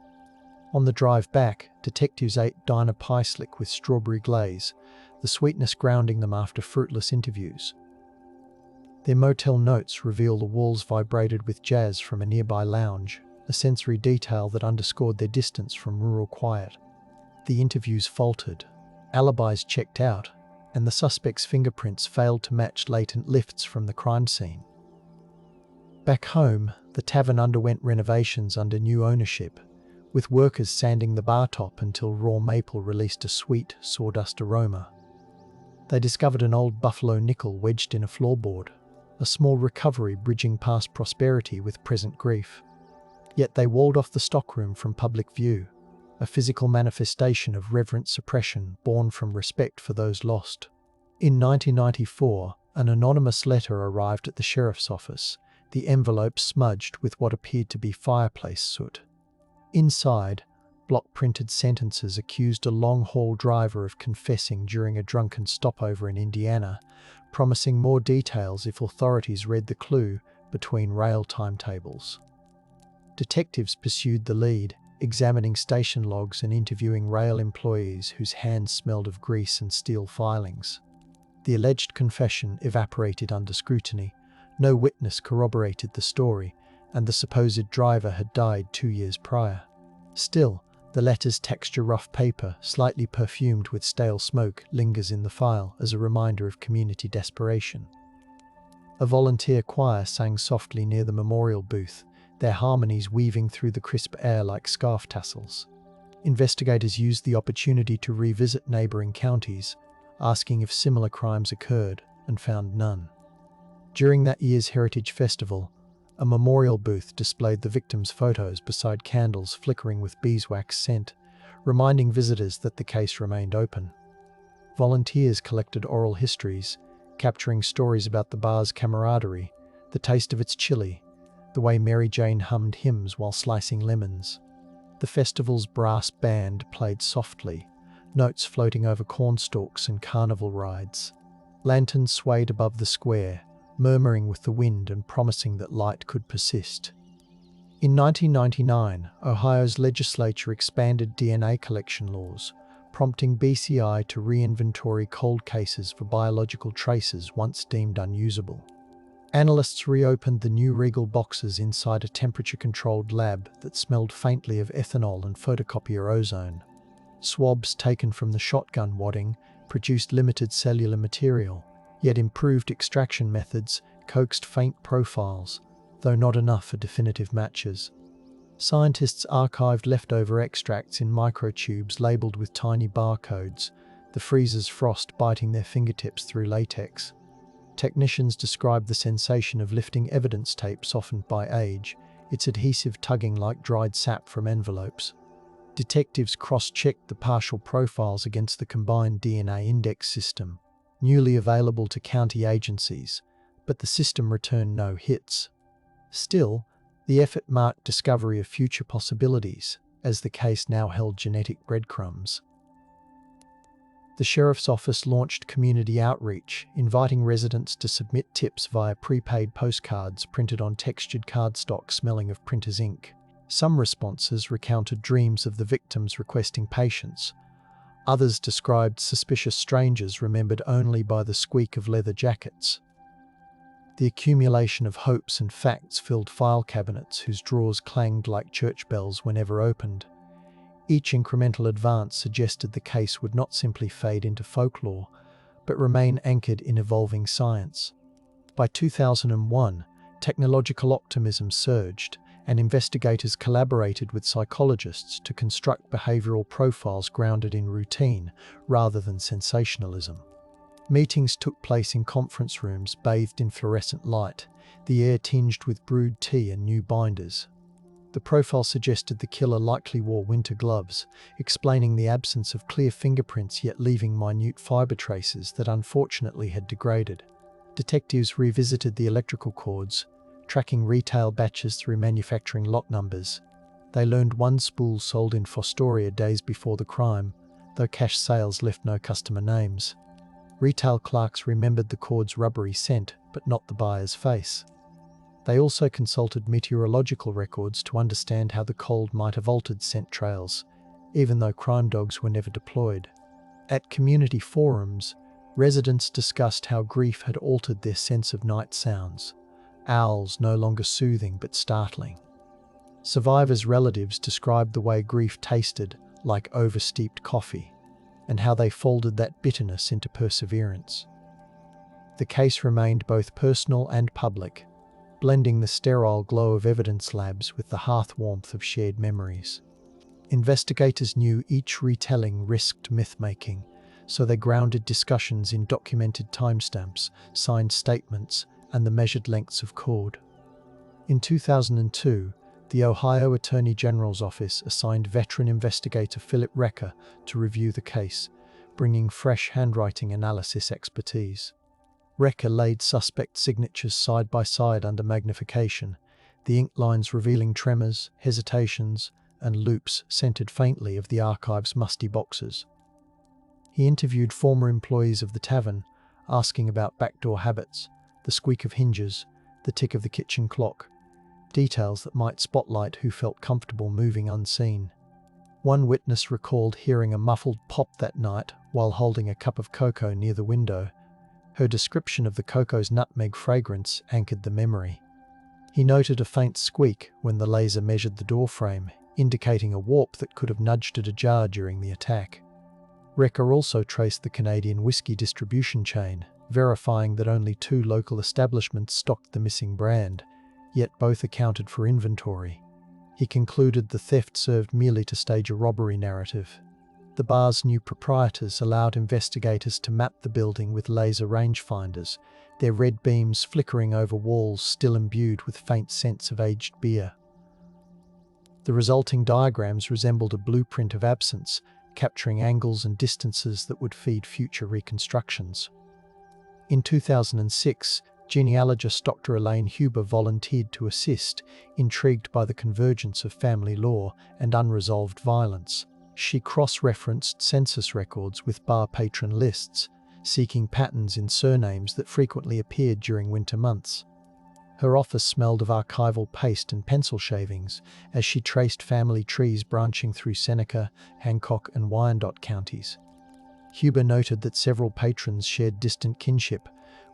On the drive back, detectives ate diner pie slick with strawberry glaze, the sweetness grounding them after fruitless interviews. Their motel notes reveal the walls vibrated with jazz from a nearby lounge, a sensory detail that underscored their distance from rural quiet. The interviews faltered, alibis checked out, and the suspect's fingerprints failed to match latent lifts from the crime scene. Back home, the tavern underwent renovations under new ownership, with workers sanding the bar top until raw maple released a sweet, sawdust aroma. They discovered an old buffalo nickel wedged in a floorboard, a small recovery bridging past prosperity with present grief. Yet they walled off the stockroom from public view, a physical manifestation of reverent suppression born from respect for those lost. In 1994, an anonymous letter arrived at the sheriff's office, the envelope smudged with what appeared to be fireplace soot. Inside, block-printed sentences accused a long-haul driver of confessing during a drunken stopover in Indiana, promising more details if authorities read the clue between rail timetables. Detectives pursued the lead, examining station logs and interviewing rail employees whose hands smelled of grease and steel filings. The alleged confession evaporated under scrutiny. No witness corroborated the story, and the supposed driver had died 2 years prior. Still, the letter's texture rough paper, slightly perfumed with stale smoke, lingers in the file as a reminder of community desperation. A volunteer choir sang softly near the memorial booth, their harmonies weaving through the crisp air like scarf tassels. Investigators used the opportunity to revisit neighboring counties, asking if similar crimes occurred, and found none. During that year's Heritage Festival, a memorial booth displayed the victims' photos beside candles flickering with beeswax scent, reminding visitors that the case remained open. Volunteers collected oral histories, capturing stories about the bar's camaraderie, the taste of its chili, the way Mary Jane hummed hymns while slicing lemons. The festival's brass band played softly, notes floating over cornstalks and carnival rides. Lanterns swayed above the square, murmuring with the wind and promising that light could persist. In 1999, Ohio's legislature expanded DNA collection laws, prompting BCI to re-inventory cold cases for biological traces once deemed unusable. Analysts reopened the new Regal boxes inside a temperature-controlled lab that smelled faintly of ethanol and photocopier ozone. Swabs taken from the shotgun wadding produced limited cellular material, yet improved extraction methods coaxed faint profiles, though not enough for definitive matches. Scientists archived leftover extracts in microtubes labeled with tiny barcodes, the freezer's frost biting their fingertips through latex. Technicians described the sensation of lifting evidence tape softened by age, its adhesive tugging like dried sap from envelopes. Detectives cross-checked the partial profiles against the combined DNA index system, newly available to county agencies, but the system returned no hits. Still, the effort marked discovery of future possibilities, as the case now held genetic breadcrumbs. The sheriff's office launched community outreach, inviting residents to submit tips via prepaid postcards printed on textured cardstock smelling of printer's ink. Some responses recounted dreams of the victims requesting patience. Others described suspicious strangers remembered only by the squeak of leather jackets. The accumulation of hopes and facts filled file cabinets whose drawers clanged like church bells whenever opened. Each incremental advance suggested the case would not simply fade into folklore, but remain anchored in evolving science. By 2001, technological optimism surged, and investigators collaborated with psychologists to construct behavioral profiles grounded in routine rather than sensationalism. Meetings took place in conference rooms bathed in fluorescent light, the air tinged with brewed tea and new binders. The profile suggested the killer likely wore winter gloves, explaining the absence of clear fingerprints yet leaving minute fiber traces that unfortunately had degraded. Detectives revisited the electrical cords, tracking retail batches through manufacturing lot numbers. They learned one spool sold in Fostoria days before the crime, though cash sales left no customer names. Retail clerks remembered the cord's rubbery scent, but not the buyer's face. They also consulted meteorological records to understand how the cold might have altered scent trails, even though crime dogs were never deployed. At community forums, residents discussed how grief had altered their sense of night sounds. Owls no longer soothing but startling. Survivors' relatives described the way grief tasted like oversteeped coffee, and how they folded that bitterness into perseverance. The case remained both personal and public, blending the sterile glow of evidence labs with the hearth warmth of shared memories. Investigators knew each retelling risked myth-making, so they grounded discussions in documented timestamps, signed statements, and the measured lengths of cord. In 2002, the Ohio Attorney General's office assigned veteran investigator Philip Recker to review the case, bringing fresh handwriting analysis expertise. Recker laid suspect signatures side by side under magnification, the ink lines revealing tremors, hesitations, and loops scented faintly of the archive's musty boxes. He interviewed former employees of the tavern, asking about backdoor habits, the squeak of hinges, the tick of the kitchen clock, details that might spotlight who felt comfortable moving unseen. One witness recalled hearing a muffled pop that night while holding a cup of cocoa near the window. Her description of the cocoa's nutmeg fragrance anchored the memory. He noted a faint squeak when the laser measured the doorframe, indicating a warp that could have nudged it ajar during the attack. Recker also traced the Canadian whiskey distribution chain, verifying that only 2 local establishments stocked the missing brand, yet both accounted for inventory. He concluded the theft served merely to stage a robbery narrative. The bar's new proprietors allowed investigators to map the building with laser rangefinders, their red beams flickering over walls still imbued with faint scents of aged beer. The resulting diagrams resembled a blueprint of absence, capturing angles and distances that would feed future reconstructions. In 2006, genealogist Dr. Elaine Huber volunteered to assist, intrigued by the convergence of family law and unresolved violence. She cross-referenced census records with bar patron lists, seeking patterns in surnames that frequently appeared during winter months. Her office smelled of archival paste and pencil shavings as she traced family trees branching through Seneca, Hancock, and Wyandotte counties. Huber noted that several patrons shared distant kinship,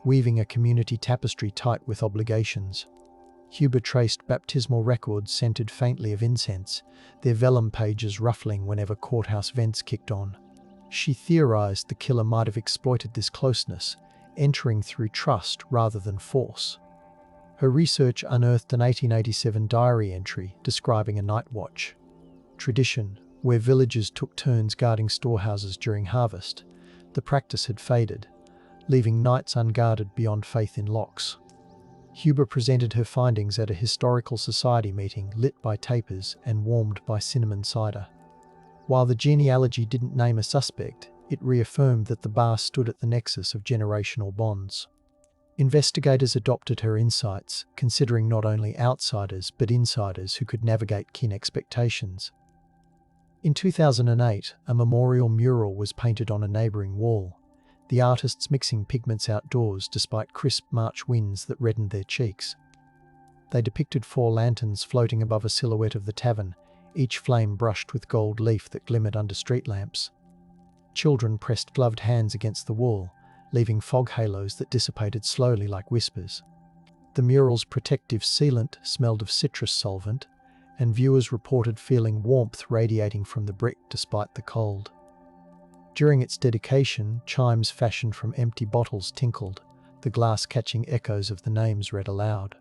weaving a community tapestry tight with obligations. Huber traced baptismal records scented faintly of incense, their vellum pages ruffling whenever courthouse vents kicked on. She theorized the killer might have exploited this closeness, entering through trust rather than force. Her research unearthed an 1887 diary entry describing a night watch tradition where villagers took turns guarding storehouses during harvest. The practice had faded, leaving nights unguarded beyond faith in locks. Huber presented her findings at a historical society meeting lit by tapers and warmed by cinnamon cider. While the genealogy didn't name a suspect, it reaffirmed that the bar stood at the nexus of generational bonds. Investigators adopted her insights, considering not only outsiders but insiders who could navigate kin expectations. In 2008, a memorial mural was painted on a neighbouring wall, the artists mixing pigments outdoors despite crisp March winds that reddened their cheeks. They depicted 4 lanterns floating above a silhouette of the tavern, each flame brushed with gold leaf that glimmered under street lamps. Children pressed gloved hands against the wall, leaving fog halos that dissipated slowly like whispers. The mural's protective sealant smelled of citrus solvent, and viewers reported feeling warmth radiating from the brick despite the cold. During its dedication, chimes fashioned from empty bottles tinkled, the glass catching echoes of the names read aloud.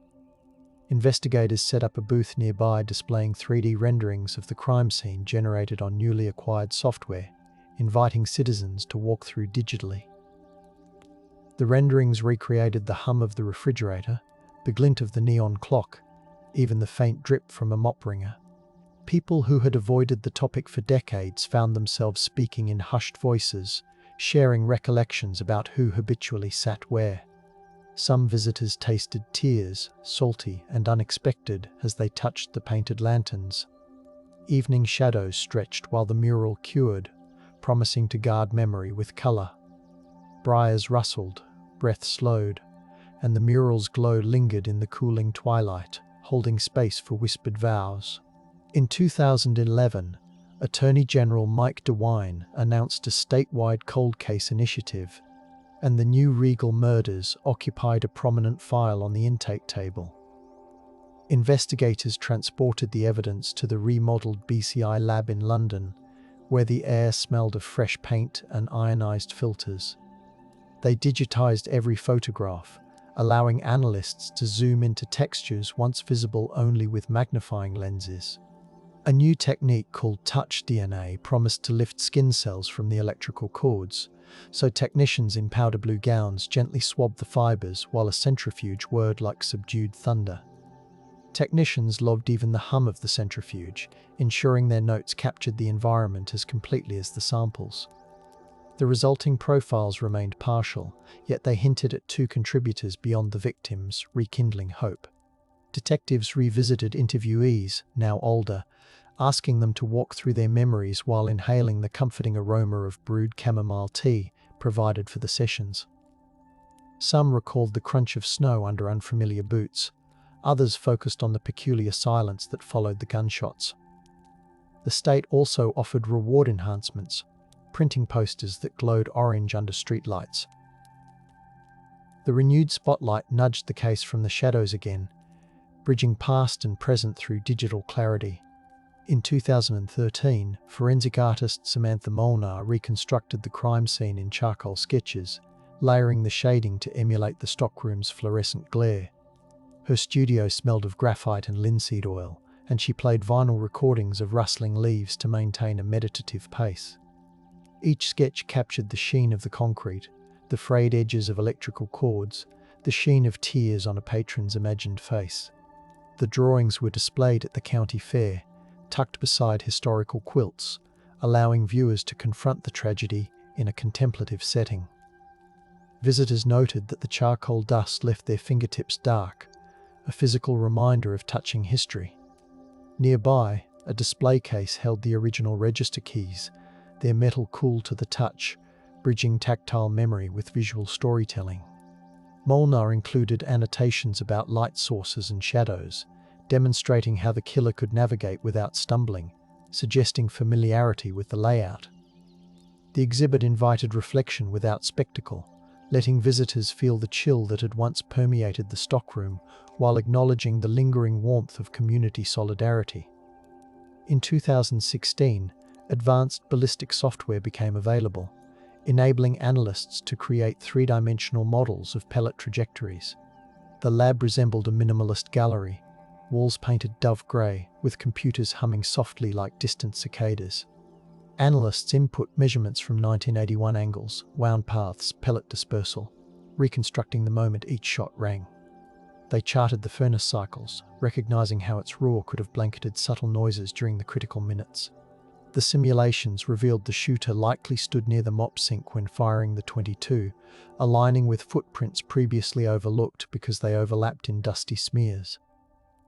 Investigators set up a booth nearby displaying 3D renderings of the crime scene generated on newly acquired software, inviting citizens to walk through digitally. The renderings recreated the hum of the refrigerator, the glint of the neon clock, even the faint drip from a mop wringer. People who had avoided the topic for decades found themselves speaking in hushed voices, sharing recollections about who habitually sat where. Some visitors tasted tears, salty and unexpected, as they touched the painted lanterns. Evening shadows stretched while the mural cured, promising to guard memory with colour. Briars rustled, breath slowed, and the mural's glow lingered in the cooling twilight, holding space for whispered vows. In 2011, Attorney General Mike DeWine announced a statewide cold case initiative, and the new Regal murders occupied a prominent file on the intake table. Investigators transported the evidence to the remodeled BCI lab in London, where the air smelled of fresh paint and ionized filters. They digitized every photograph, allowing analysts to zoom into textures once visible only with magnifying lenses. A new technique called touch DNA promised to lift skin cells from the electrical cords, so technicians in powder blue gowns gently swabbed the fibers while a centrifuge whirred like subdued thunder. Technicians loved even the hum of the centrifuge, ensuring their notes captured the environment as completely as the samples. The resulting profiles remained partial, yet they hinted at two contributors beyond the victims, rekindling hope. Detectives revisited interviewees, now older, asking them to walk through their memories while inhaling the comforting aroma of brewed chamomile tea provided for the sessions. Some recalled the crunch of snow under unfamiliar boots. Others focused on the peculiar silence that followed the gunshots. The state also offered reward enhancements, printing posters that glowed orange under streetlights. The renewed spotlight nudged the case from the shadows again, bridging past and present through digital clarity. In 2013, forensic artist Samantha Molnar reconstructed the crime scene in charcoal sketches, layering the shading to emulate the stockroom's fluorescent glare. Her studio smelled of graphite and linseed oil, and she played vinyl recordings of rustling leaves to maintain a meditative pace. Each sketch captured the sheen of the concrete, the frayed edges of electrical cords, the sheen of tears on a patron's imagined face. The drawings were displayed at the county fair, tucked beside historical quilts, allowing viewers to confront the tragedy in a contemplative setting. Visitors noted that the charcoal dust left their fingertips dark, a physical reminder of touching history. Nearby, a display case held the original register keys, their metal cool to the touch, bridging tactile memory with visual storytelling. Molnar included annotations about light sources and shadows, demonstrating how the killer could navigate without stumbling, suggesting familiarity with the layout. The exhibit invited reflection without spectacle, letting visitors feel the chill that had once permeated the stockroom while acknowledging the lingering warmth of community solidarity. In 2016, advanced ballistic software became available, enabling analysts to create three-dimensional models of pellet trajectories. The lab resembled a minimalist gallery, walls painted dove grey, with computers humming softly like distant cicadas. Analysts input measurements from 1981 angles, wound paths, pellet dispersal, reconstructing the moment each shot rang. They charted the furnace cycles, recognizing how its roar could have blanketed subtle noises during the critical minutes. The simulations revealed the shooter likely stood near the mop sink when firing the .22, aligning with footprints previously overlooked because they overlapped in dusty smears.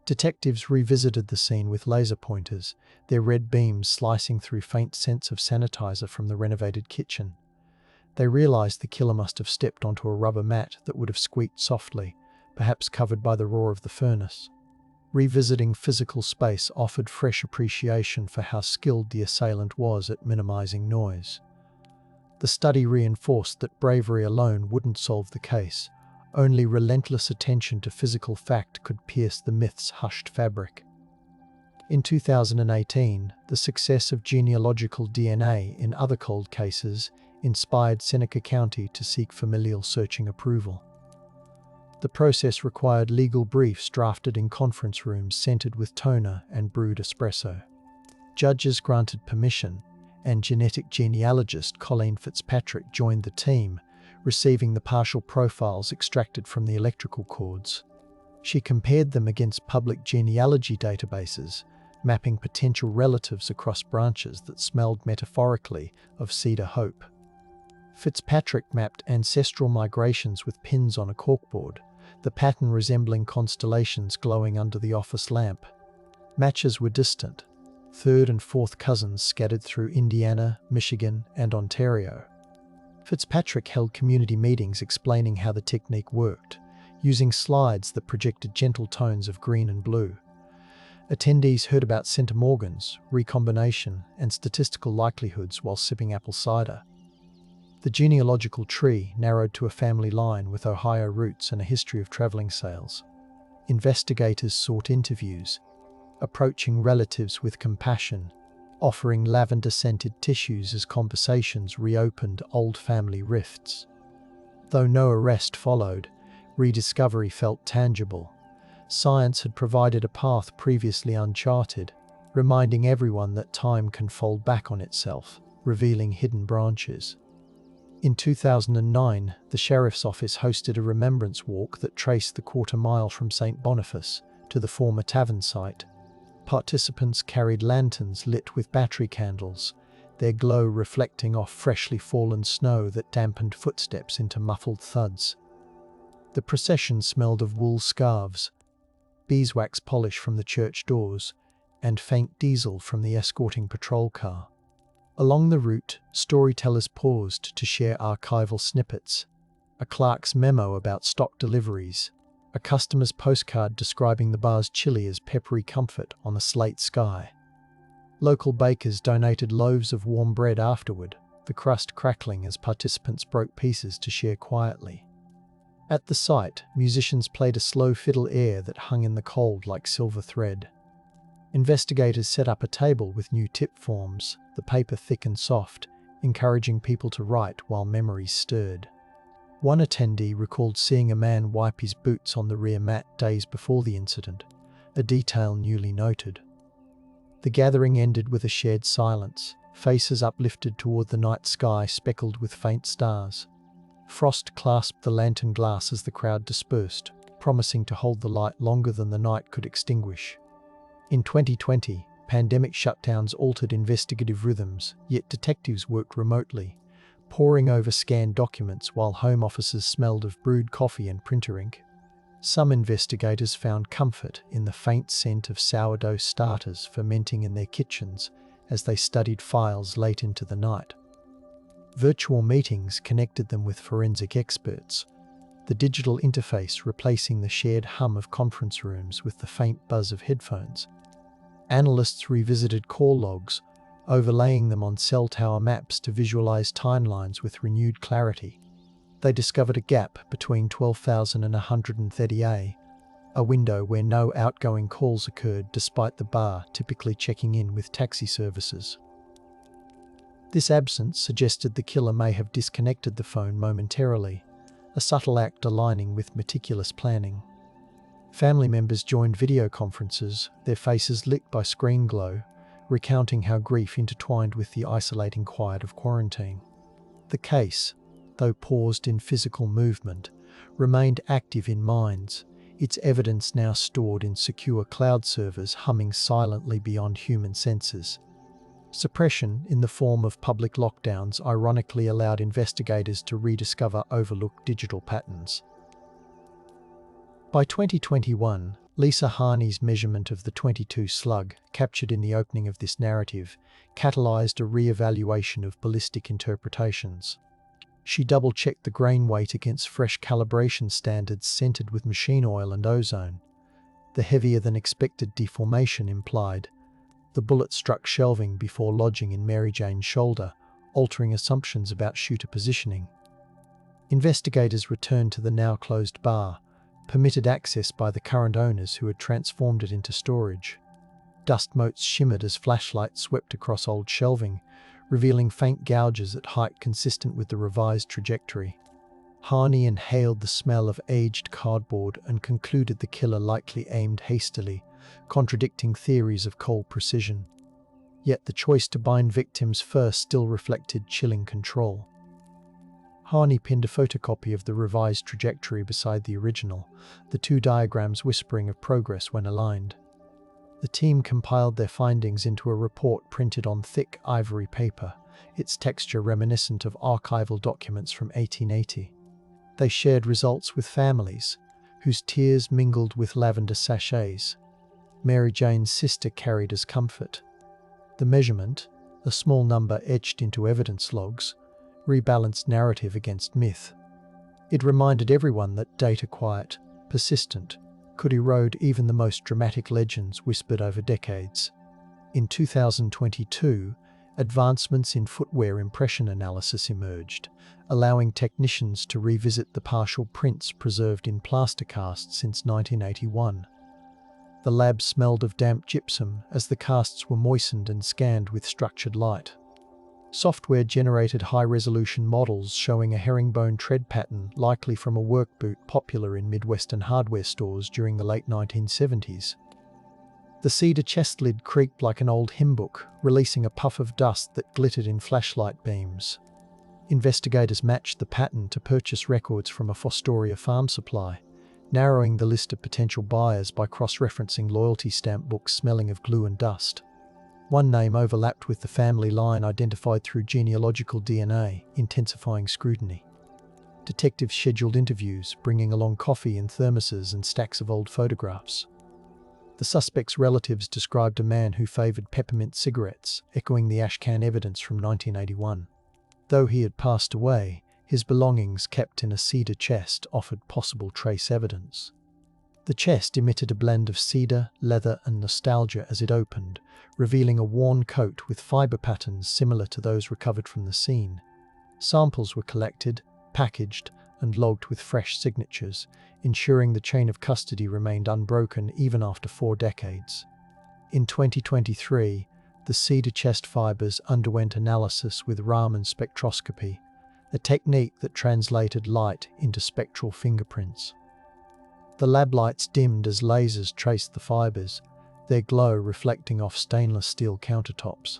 Detectives revisited the scene with laser pointers, their red beams slicing through faint scents of sanitizer from the renovated kitchen. They realized the killer must have stepped onto a rubber mat that would have squeaked softly, perhaps covered by the roar of the furnace. Revisiting physical space offered fresh appreciation for how skilled the assailant was at minimizing noise. The study reinforced that bravery alone wouldn't solve the case. Only relentless attention to physical fact could pierce the myth's hushed fabric. In 2018, the success of genealogical DNA in other cold cases inspired Seneca County to seek familial searching approval. The process required legal briefs drafted in conference rooms scented with toner and brewed espresso. Judges granted permission, and genetic genealogist Colleen Fitzpatrick joined the team, receiving the partial profiles extracted from the electrical cords. She compared them against public genealogy databases, mapping potential relatives across branches that smelled metaphorically of cedar hope. Fitzpatrick mapped ancestral migrations with pins on a corkboard, the pattern resembling constellations glowing under the office lamp. Matches were distant, third and fourth cousins scattered through Indiana, Michigan, and Ontario. Fitzpatrick held community meetings explaining how the technique worked, using slides that projected gentle tones of green and blue. Attendees heard about centimorgans, recombination, and statistical likelihoods while sipping apple cider. The genealogical tree narrowed to a family line with Ohio roots and a history of traveling sales. investigators sought interviews, approaching relatives with compassion, offering lavender-scented tissues as conversations reopened old family rifts. Though no arrest followed, rediscovery felt tangible. Science had provided a path previously uncharted, reminding everyone that time can fold back on itself, revealing hidden branches. In 2009, the Sheriff's Office hosted a remembrance walk that traced the quarter-mile from St. Boniface to the former tavern site. Participants carried lanterns lit with battery candles, their glow reflecting off freshly fallen snow that dampened footsteps into muffled thuds. The procession smelled of wool scarves, beeswax polish from the church doors, and faint diesel from the escorting patrol car. Along the route, storytellers paused to share archival snippets, a clerk's memo about stock deliveries, a customer's postcard describing the bar's chili as peppery comfort on a slate sky. Local bakers donated loaves of warm bread afterward, the crust crackling as participants broke pieces to share quietly. At the site, musicians played a slow fiddle air that hung in the cold like silver thread. Investigators set up a table with new tip forms, the paper thick and soft, encouraging people to write while memories stirred. One attendee recalled seeing a man wipe his boots on the rear mat days before the incident, a detail newly noted. The gathering ended with a shared silence, faces uplifted toward the night sky speckled with faint stars. Frost clasped the lantern glass as the crowd dispersed, promising to hold the light longer than the night could extinguish. In 2020, pandemic shutdowns altered investigative rhythms, yet detectives worked remotely, poring over scanned documents while home offices smelled of brewed coffee and printer ink. Some investigators found comfort in the faint scent of sourdough starters fermenting in their kitchens as they studied files late into the night. Virtual meetings connected them with forensic experts, the digital interface replacing the shared hum of conference rooms with the faint buzz of headphones. Analysts revisited call logs, overlaying them on cell tower maps to visualize timelines with renewed clarity. They discovered a gap between 12,000 and 130A, a window where no outgoing calls occurred despite the bar typically checking in with taxi services. This absence suggested the killer may have disconnected the phone momentarily, a subtle act aligning with meticulous planning. Family members joined video conferences, their faces lit by screen glow, recounting how grief intertwined with the isolating quiet of quarantine. The case, though paused in physical movement, remained active in minds, its evidence now stored in secure cloud servers humming silently beyond human senses. Suppression, in the form of public lockdowns, ironically allowed investigators to rediscover overlooked digital patterns. By 2021, Lisa Harney's measurement of the 22 slug, captured in the opening of this narrative, catalyzed a re-evaluation of ballistic interpretations. She double-checked the grain weight against fresh calibration standards scented with machine oil and ozone. The heavier-than-expected deformation implied. The bullet struck shelving before lodging in Mary Jane's shoulder, altering assumptions about shooter positioning. Investigators returned to the now-closed bar, permitted access by the current owners who had transformed it into storage. Dust motes shimmered as flashlights swept across old shelving, revealing faint gouges at height consistent with the revised trajectory. Harney inhaled the smell of aged cardboard and concluded the killer likely aimed hastily, contradicting theories of cold precision. Yet the choice to bind victims first still reflected chilling control. Harney pinned a photocopy of the revised trajectory beside the original, the two diagrams whispering of progress when aligned. The team compiled their findings into a report printed on thick ivory paper, its texture reminiscent of archival documents from 1880. They shared results with families, whose tears mingled with lavender sachets. Mary Jane's sister carried as comfort. The measurement, a small number etched into evidence logs, rebalanced narrative against myth. It reminded everyone that data quiet, persistent, could erode even the most dramatic legends whispered over decades. In 2022, advancements in footwear impression analysis emerged, allowing technicians to revisit the partial prints preserved in plaster casts since 1981. The lab smelled of damp gypsum as the casts were moistened and scanned with structured light. Software generated high-resolution models showing a herringbone tread pattern likely from a work boot popular in Midwestern hardware stores during the late 1970s. The cedar chest lid creaked like an old hymn book, releasing a puff of dust that glittered in flashlight beams. Investigators matched the pattern to purchase records from a Fostoria farm supply, narrowing the list of potential buyers by cross-referencing loyalty stamp books smelling of glue and dust. One name overlapped with the family line identified through genealogical DNA, intensifying scrutiny. Detectives scheduled interviews, bringing along coffee in thermoses and stacks of old photographs. The suspect's relatives described a man who favoured peppermint cigarettes, echoing the ashcan evidence from 1981. Though he had passed away, his belongings kept in a cedar chest offered possible trace evidence. The chest emitted a blend of cedar, leather and nostalgia as it opened, revealing a worn coat with fibre patterns similar to those recovered from the scene. Samples were collected, packaged and logged with fresh signatures, ensuring the chain of custody remained unbroken even after 4 decades. In 2023, the cedar chest fibres underwent analysis with Raman spectroscopy, a technique that translated light into spectral fingerprints. The lab lights dimmed as lasers traced the fibres, their glow reflecting off stainless steel countertops.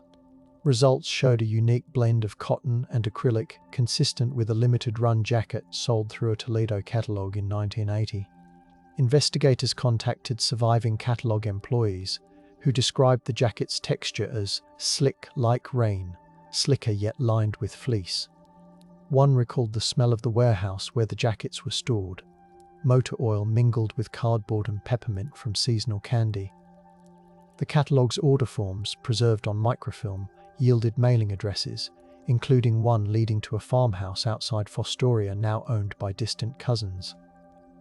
Results showed a unique blend of cotton and acrylic, consistent with a limited-run jacket sold through a Toledo catalogue in 1980. Investigators contacted surviving catalogue employees, who described the jacket's texture as slick like rain, slicker yet lined with fleece. One recalled the smell of the warehouse where the jackets were stored, motor oil mingled with cardboard and peppermint from seasonal candy. The catalogue's order forms, preserved on microfilm, yielded mailing addresses, including one leading to a farmhouse outside Fostoria now owned by distant cousins.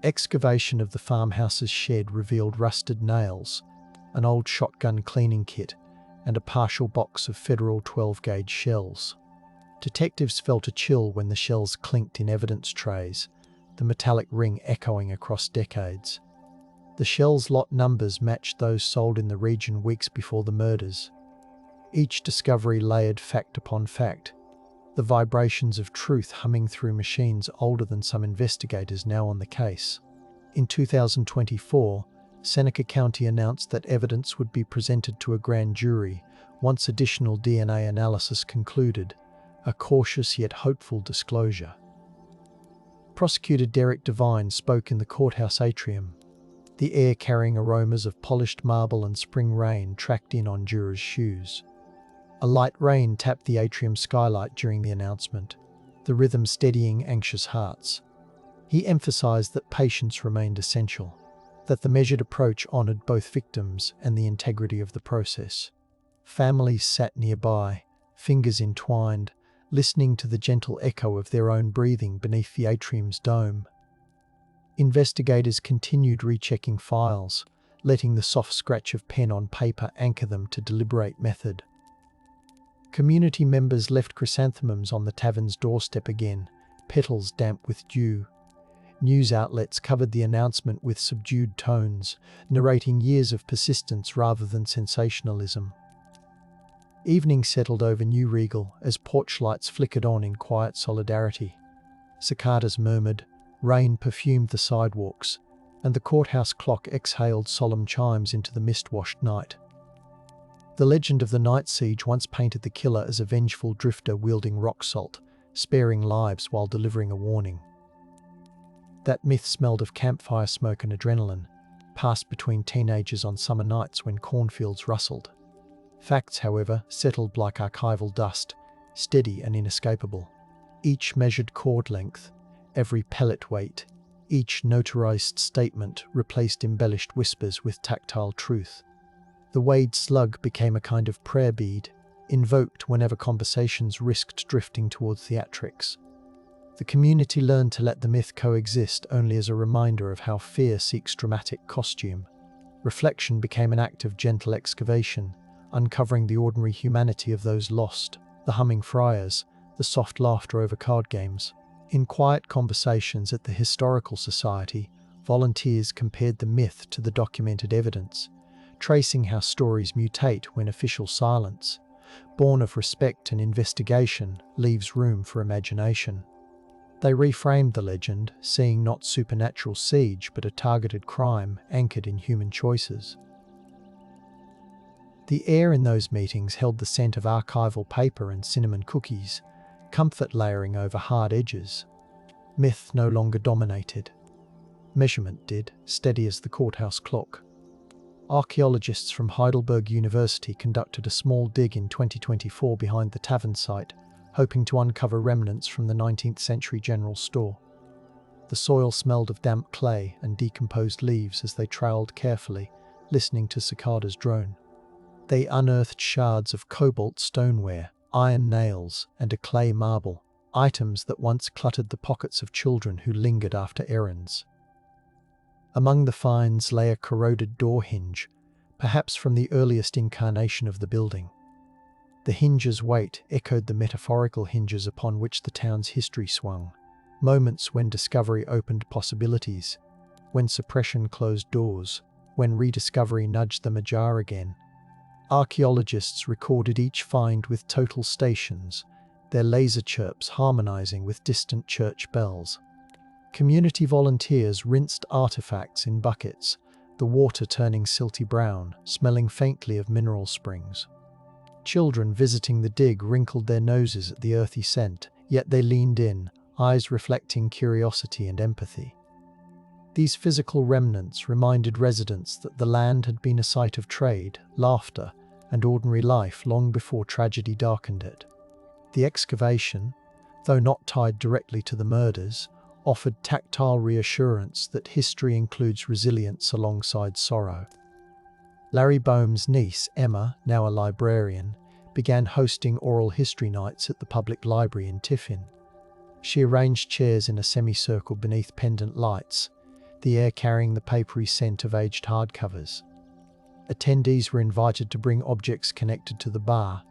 Excavation of the farmhouse's shed revealed rusted nails, an old shotgun cleaning kit, and a partial box of federal 12-gauge shells. Detectives felt a chill when the shells clinked in evidence trays, the metallic ring echoing across decades. The shells' lot numbers matched those sold in the region weeks before the murders. Each discovery layered fact upon fact, the vibrations of truth humming through machines older than some investigators now on the case. In 2024, Seneca County announced that evidence would be presented to a grand jury once additional DNA analysis concluded, a cautious yet hopeful disclosure. Prosecutor Derek Devine spoke in the courthouse atrium, the air carrying aromas of polished marble and spring rain tracked in on jurors' shoes. A light rain tapped the atrium skylight during the announcement, the rhythm steadying anxious hearts. He emphasized that patience remained essential, that the measured approach honored both victims and the integrity of the process. Families sat nearby, fingers entwined, listening to the gentle echo of their own breathing beneath the atrium's dome. Investigators continued rechecking files, letting the soft scratch of pen on paper anchor them to deliberate method. Community members left chrysanthemums on the tavern's doorstep again, petals damp with dew. News outlets covered the announcement with subdued tones, narrating years of persistence rather than sensationalism. Evening settled over New Regal as porch lights flickered on in quiet solidarity. Cicadas murmured, rain perfumed the sidewalks, and the courthouse clock exhaled solemn chimes into the mist-washed night. The legend of the night siege once painted the killer as a vengeful drifter wielding rock salt, sparing lives while delivering a warning. That myth smelled of campfire smoke and adrenaline, passed between teenagers on summer nights when cornfields rustled. Facts, however, settled like archival dust, steady and inescapable. Each measured cord length, every pellet weight, each notarized statement replaced embellished whispers with tactile truth. The Wade slug became a kind of prayer bead, invoked whenever conversations risked drifting toward theatrics. The community learned to let the myth coexist only as a reminder of how fear seeks dramatic costume. Reflection became an act of gentle excavation, uncovering the ordinary humanity of those lost, the humming friars, the soft laughter over card games. In quiet conversations at the Historical Society, volunteers compared the myth to the documented evidence, tracing how stories mutate when official silence, born of respect and investigation, leaves room for imagination. They reframed the legend, seeing not supernatural siege but a targeted crime anchored in human choices. The air in those meetings held the scent of archival paper and cinnamon cookies, comfort layering over hard edges. Myth no longer dominated. Measurement did, steady as the courthouse clock. Archaeologists from Heidelberg University conducted a small dig in 2024 behind the tavern site, hoping to uncover remnants from the 19th century general store. The soil smelled of damp clay and decomposed leaves as they troweled carefully, listening to cicadas drone. They unearthed shards of cobalt stoneware, iron nails, and a clay marble, items that once cluttered the pockets of children who lingered after errands. Among the finds lay a corroded door hinge, perhaps from the earliest incarnation of the building. The hinge's weight echoed the metaphorical hinges upon which the town's history swung, moments when discovery opened possibilities, when suppression closed doors, when rediscovery nudged them ajar again. Archaeologists recorded each find with total stations, their laser chirps harmonizing with distant church bells. Community volunteers rinsed artifacts in buckets, the water turning silty brown, smelling faintly of mineral springs. Children visiting the dig wrinkled their noses at the earthy scent, yet they leaned in, eyes reflecting curiosity and empathy. These physical remnants reminded residents that the land had been a site of trade, laughter, and ordinary life long before tragedy darkened it. The excavation, though not tied directly to the murders, offered tactile reassurance that history includes resilience alongside sorrow. Larry Boehm's niece, Emma, now a librarian, began hosting oral history nights at the public library in Tiffin. She arranged chairs in a semicircle beneath pendant lights, the air carrying the papery scent of aged hardcovers. Attendees were invited to bring objects connected to the bar,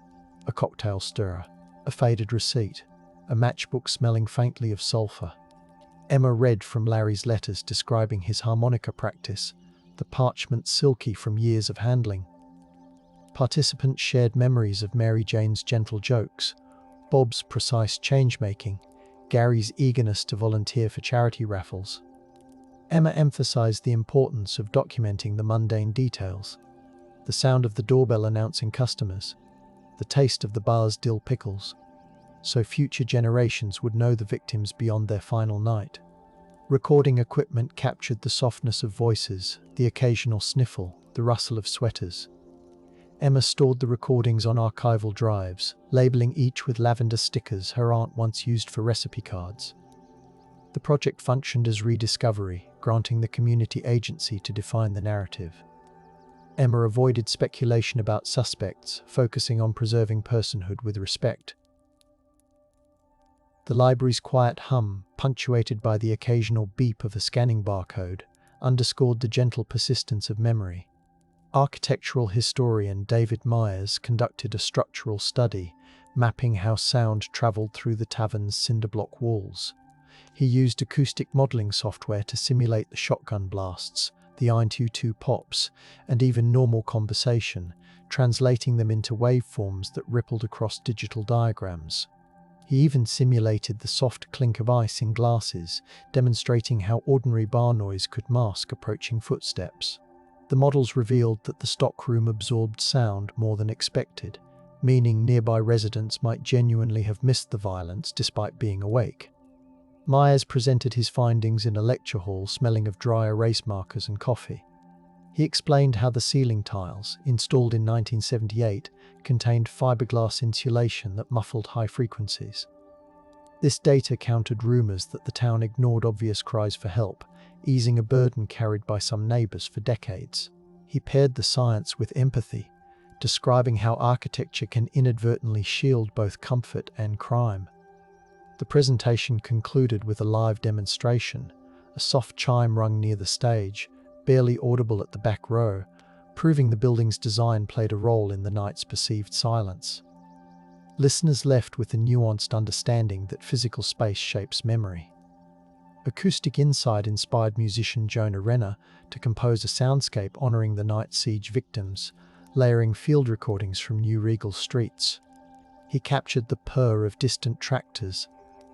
a cocktail stirrer, a faded receipt, a matchbook smelling faintly of sulphur. Emma read from Larry's letters describing his harmonica practice, the parchment silky from years of handling. Participants shared memories of Mary Jane's gentle jokes, Bob's precise change-making, Gary's eagerness to volunteer for charity raffles. Emma emphasized the importance of documenting the mundane details, the sound of the doorbell announcing customers, the taste of the bar's dill pickles, so future generations would know the victims beyond their final night. Recording equipment captured the softness of voices, the occasional sniffle, the rustle of sweaters. Emma stored the recordings on archival drives, labeling each with lavender stickers her aunt once used for recipe cards. The project functioned as rediscovery, granting the community agency to define the narrative. Emma avoided speculation about suspects, focusing on preserving personhood with respect. The library's quiet hum, punctuated by the occasional beep of a scanning barcode, underscored the gentle persistence of memory. Architectural historian David Myers conducted a structural study, mapping how sound traveled through the tavern's cinderblock walls. He used acoustic modeling software to simulate the shotgun blasts, the 922 pops, and even normal conversation, translating them into waveforms that rippled across digital diagrams. He even simulated the soft clink of ice in glasses, demonstrating how ordinary bar noise could mask approaching footsteps. The models revealed that the stockroom absorbed sound more than expected, meaning nearby residents might genuinely have missed the violence despite being awake. Myers presented his findings in a lecture hall smelling of dry erase markers and coffee. He explained how the ceiling tiles, installed in 1978, contained fiberglass insulation that muffled high frequencies. This data countered rumors that the town ignored obvious cries for help, easing a burden carried by some neighbors for decades. He paired the science with empathy, describing how architecture can inadvertently shield both comfort and crime. The presentation concluded with a live demonstration, a soft chime rung near the stage, barely audible at the back row, proving the building's design played a role in the night's perceived silence. Listeners left with a nuanced understanding that physical space shapes memory. Acoustic Insight inspired musician Jonah Renner to compose a soundscape honoring the night siege victims, layering field recordings from New Regal streets. He captured the purr of distant tractors,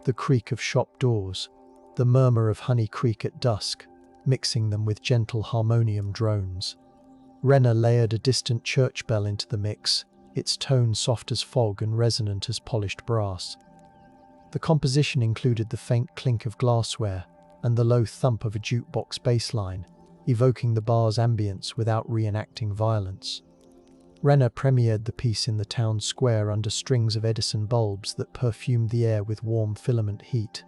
the creak of shop doors, the murmur of Honey Creek at dusk, mixing them with gentle harmonium drones. Renner layered a distant church bell into the mix, its tone soft as fog and resonant as polished brass. The composition included the faint clink of glassware and the low thump of a jukebox bass line, evoking the bar's ambience without reenacting violence. Renner premiered the piece in the town square under strings of Edison bulbs that perfumed the air with warm filament heat.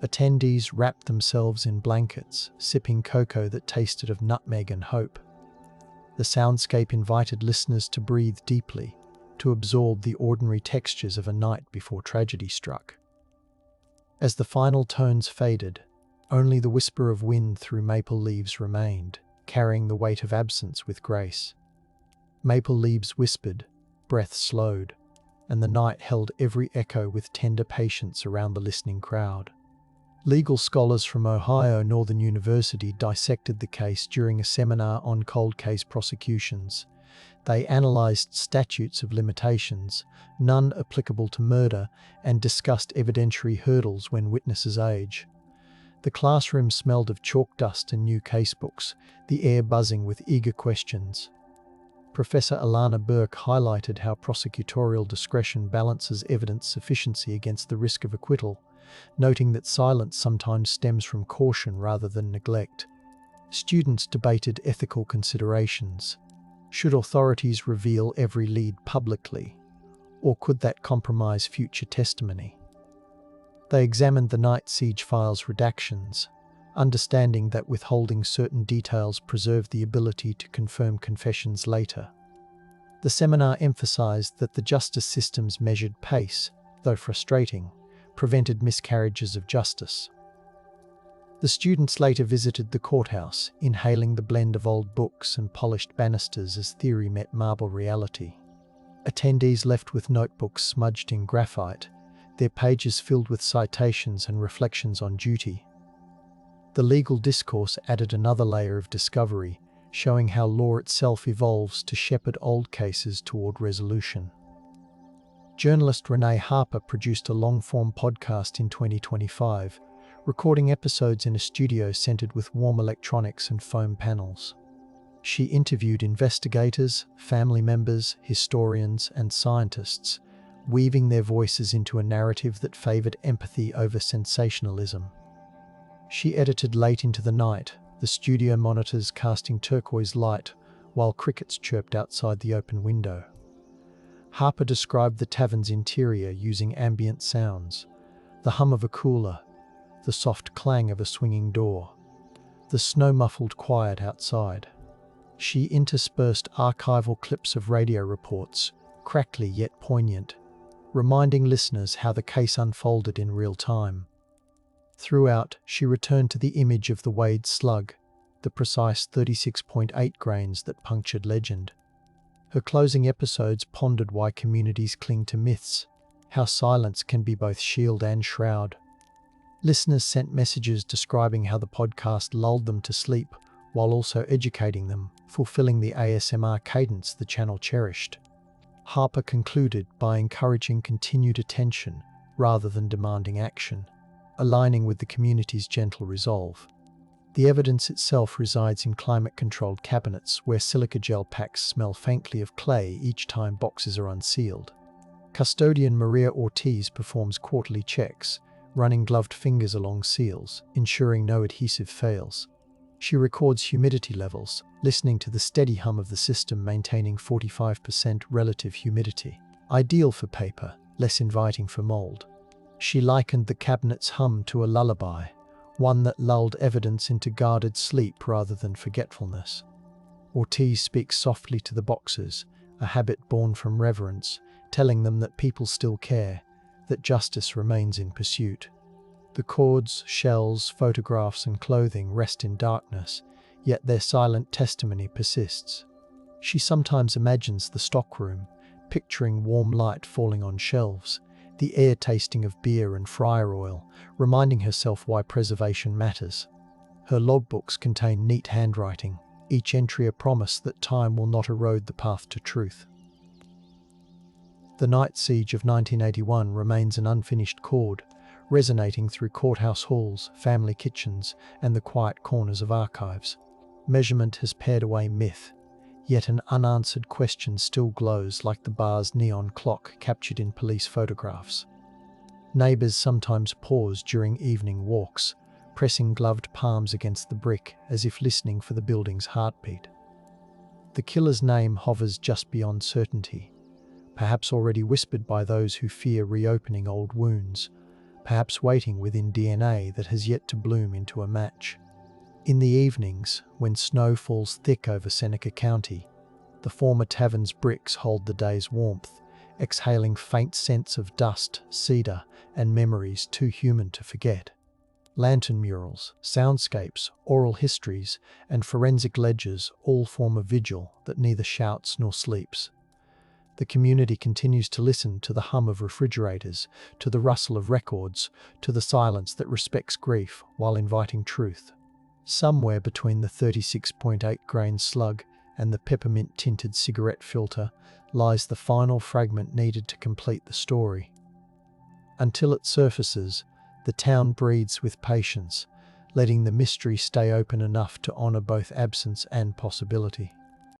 Attendees wrapped themselves in blankets, sipping cocoa that tasted of nutmeg and hope. The soundscape invited listeners to breathe deeply, to absorb the ordinary textures of a night before tragedy struck. As the final tones faded, only the whisper of wind through maple leaves remained, carrying the weight of absence with grace. Maple leaves whispered, breath slowed, and the night held every echo with tender patience around the listening crowd. Legal scholars from Ohio Northern University dissected the case during a seminar on cold case prosecutions. They analyzed statutes of limitations, none applicable to murder, and discussed evidentiary hurdles when witnesses age. The classroom smelled of chalk dust and new casebooks, the air buzzing with eager questions. Professor Alana Burke highlighted how prosecutorial discretion balances evidence sufficiency against the risk of acquittal, noting that silence sometimes stems from caution rather than neglect. Students debated ethical considerations. Should authorities reveal every lead publicly, or could that compromise future testimony? They examined the night siege file's redactions, understanding that withholding certain details preserved the ability to confirm confessions later. The seminar emphasized that the justice system's measured pace, though frustrating, prevented miscarriages of justice. The students later visited the courthouse, inhaling the blend of old books and polished banisters as theory met marble reality. Attendees left with notebooks smudged in graphite, their pages filled with citations and reflections on duty. The legal discourse added another layer of discovery, showing how law itself evolves to shepherd old cases toward resolution. Journalist Renee Harper produced a long-form podcast in 2025, recording episodes in a studio scented with warm electronics and foam panels. She interviewed investigators, family members, historians, and scientists, weaving their voices into a narrative that favored empathy over sensationalism. She edited late into the night, the studio monitors casting turquoise light while crickets chirped outside the open window. Harper described the tavern's interior using ambient sounds, the hum of a cooler, the soft clang of a swinging door, the snow-muffled quiet outside. She interspersed archival clips of radio reports, crackly yet poignant, reminding listeners how the case unfolded in real time. Throughout, she returned to the image of the Wade slug, the precise 36.8 grains that punctured legend. Her closing episodes pondered why communities cling to myths, how silence can be both shield and shroud. Listeners sent messages describing how the podcast lulled them to sleep while also educating them, fulfilling the ASMR cadence the channel cherished. Harper concluded by encouraging continued attention rather than demanding action, aligning with the community's gentle resolve. The evidence itself resides in climate-controlled cabinets where silica gel packs smell faintly of clay each time boxes are unsealed. Custodian Maria Ortiz performs quarterly checks, running gloved fingers along seals, ensuring no adhesive fails. She records humidity levels, listening to the steady hum of the system maintaining 45% relative humidity. Ideal for paper, less inviting for mold. She likened the cabinet's hum to a lullaby, one that lulled evidence into guarded sleep rather than forgetfulness. Ortiz speaks softly to the boxes, a habit born from reverence, telling them that people still care, that justice remains in pursuit. The cords, shells, photographs, and clothing rest in darkness, yet their silent testimony persists. She sometimes imagines the stockroom, picturing warm light falling on shelves, the air tasting of beer and fryer oil, reminding herself why preservation matters. Her logbooks contain neat handwriting, each entry a promise that time will not erode the path to truth. The night siege of 1981 remains an unfinished chord, resonating through courthouse halls, family kitchens, and the quiet corners of archives. Measurement has pared away myth, yet an unanswered question still glows like the bar's neon clock captured in police photographs. Neighbours sometimes pause during evening walks, pressing gloved palms against the brick as if listening for the building's heartbeat. The killer's name hovers just beyond certainty, perhaps already whispered by those who fear reopening old wounds, perhaps waiting within DNA that has yet to bloom into a match. In the evenings, when snow falls thick over Seneca County, the former tavern's bricks hold the day's warmth, exhaling faint scents of dust, cedar, and memories too human to forget. Lantern murals, soundscapes, oral histories, and forensic ledgers all form a vigil that neither shouts nor sleeps. The community continues to listen to the hum of refrigerators, to the rustle of records, to the silence that respects grief while inviting truth. Somewhere between the 36.8 grain slug and the peppermint-tinted cigarette filter lies the final fragment needed to complete the story. Until it surfaces, the town breathes with patience, letting the mystery stay open enough to honor both absence and possibility.